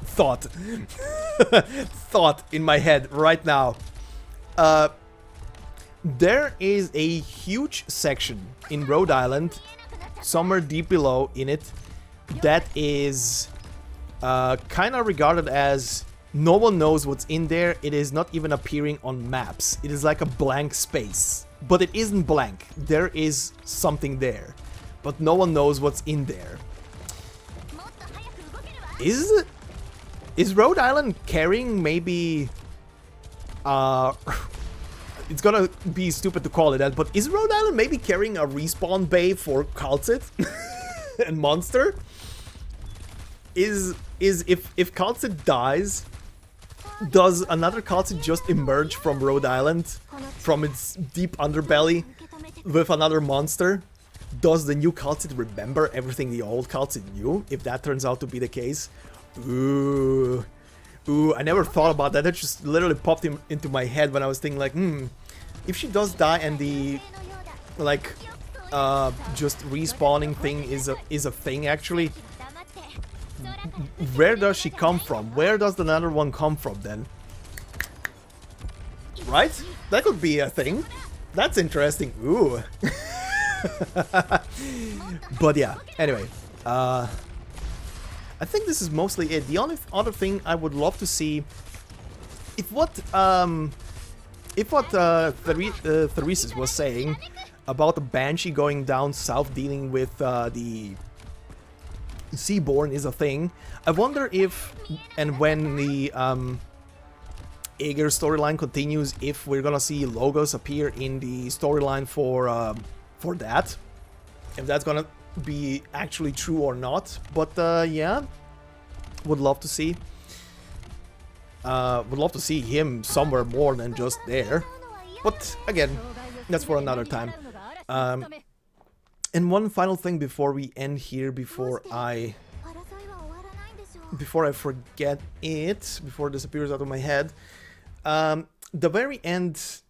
thought thought in my head right now. There is a huge section in Rhode Island, somewhere deep below in it, that is kind of regarded as no one knows what's in there. It is not even appearing on maps. It is like a blank space. But it isn't blank. There is something there. But no one knows what's in there. Is Rhode Island carrying maybe... it's gonna be stupid to call it that, but is Rhode Island maybe carrying a respawn bay for Kalsid and Monster? If Kalsid dies, does another Kalsid just emerge from Rhode Island, from its deep underbelly, with another monster? Does the new Kalsid remember everything the old Kalsid knew, if that turns out to be the case? Ooh, I never thought about that. That just literally popped into my head when I was thinking like, if she does die and the, like, just respawning thing is a thing actually, where does she come from? Where does another one come from then? Right? That could be a thing. That's interesting. Ooh. But yeah, anyway, I think this is mostly it. The only other thing I would love to see, if what Theresis was saying about the Banshee going down south dealing with the Seaborn is a thing. I wonder if and when the Aegir storyline continues, if we're gonna see logos appear in the storyline for that. If that's gonna be actually true or not, but yeah, would love to see him somewhere more than just there, but again, that's for another time. And one final thing before we end here, before I forget it, before it disappears out of my head, the very end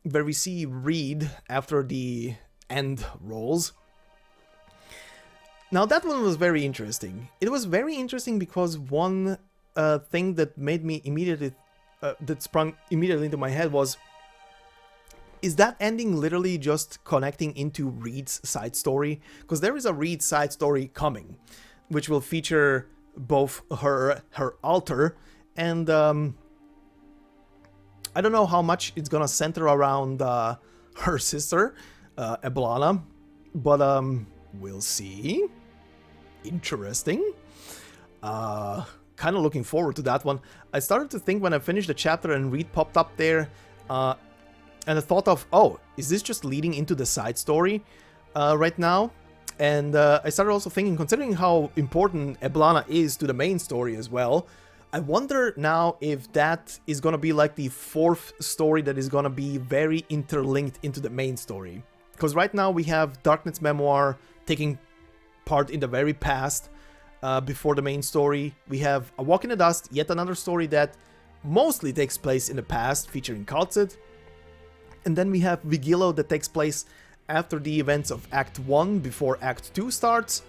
where we see Reed after the end rolls. Now that one was very interesting. It was very interesting because one thing that made me immediately, that sprung immediately into my head was, is that ending literally just connecting into Reed's side story? Because there is a Reed side story coming, which will feature both her altar and I don't know how much it's gonna center around her sister, Eblana, but we'll see. Interesting. Kind of looking forward to that one. I started to think when I finished the chapter and Reed popped up there, and I thought of, oh, is this just leading into the side story right now? And I started also thinking, considering how important Eblana is to the main story as well, I wonder now if that is gonna be like the fourth story that is gonna be very interlinked into the main story. Because right now we have Darknight's memoir taking part in the very past, before the main story. We have A Walk in the Dust, yet another story that mostly takes place in the past, featuring Kalsid. And then we have Vigilo that takes place after the events of Act 1, before Act 2 starts.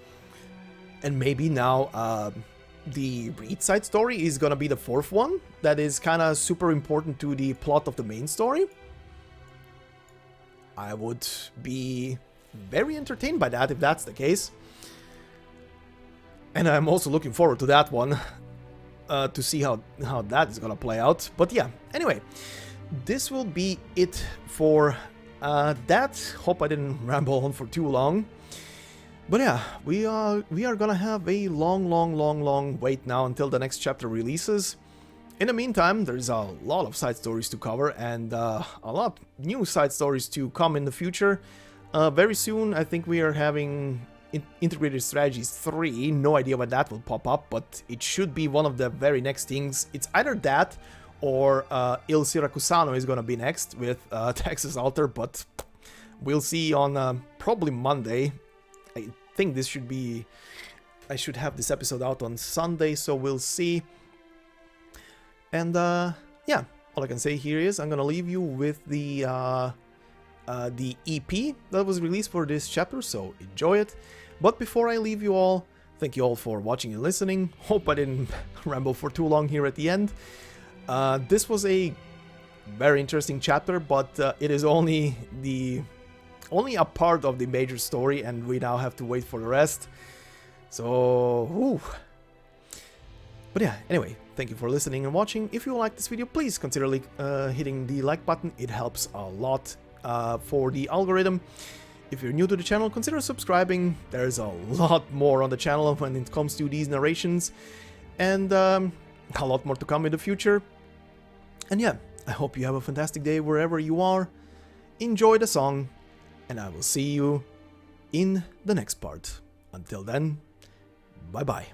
And maybe now the Reed side story is gonna be the fourth one, that is kind of super important to the plot of the main story. I would be very entertained by that if that's the case. And I'm also looking forward to that one, to see how that is gonna play out. But yeah, anyway, this will be it for that. Hope I didn't ramble on for too long. But yeah, we are gonna have a long wait now until the next chapter releases. In the meantime, there's a lot of side stories to cover and a lot new side stories to come in the future. Very soon, I think we are having Integrated Strategies 3. No idea when that will pop up, but it should be one of the very next things. It's either that or Il Sirakusano is gonna be next with Texas Alter, but we'll see on probably Monday. I think this should be... I should have this episode out on Sunday, so we'll see. And yeah, all I can say here is I'm gonna leave you with the EP that was released for this chapter, so enjoy it. But before I leave you all, thank you all for watching and listening. Hope I didn't ramble for too long here at the end. This was a very interesting chapter, but it is only a part of the major story, and we now have to wait for the rest. So, whew. But yeah, anyway, thank you for listening and watching. If you liked this video, please consider hitting the like button. It helps a lot for the algorithm. If you're new to the channel, consider subscribing. There's a lot more on the channel when it comes to these narrations. And a lot more to come in the future. And yeah, I hope you have a fantastic day wherever you are. Enjoy the song, and I will see you in the next part. Until then, bye bye.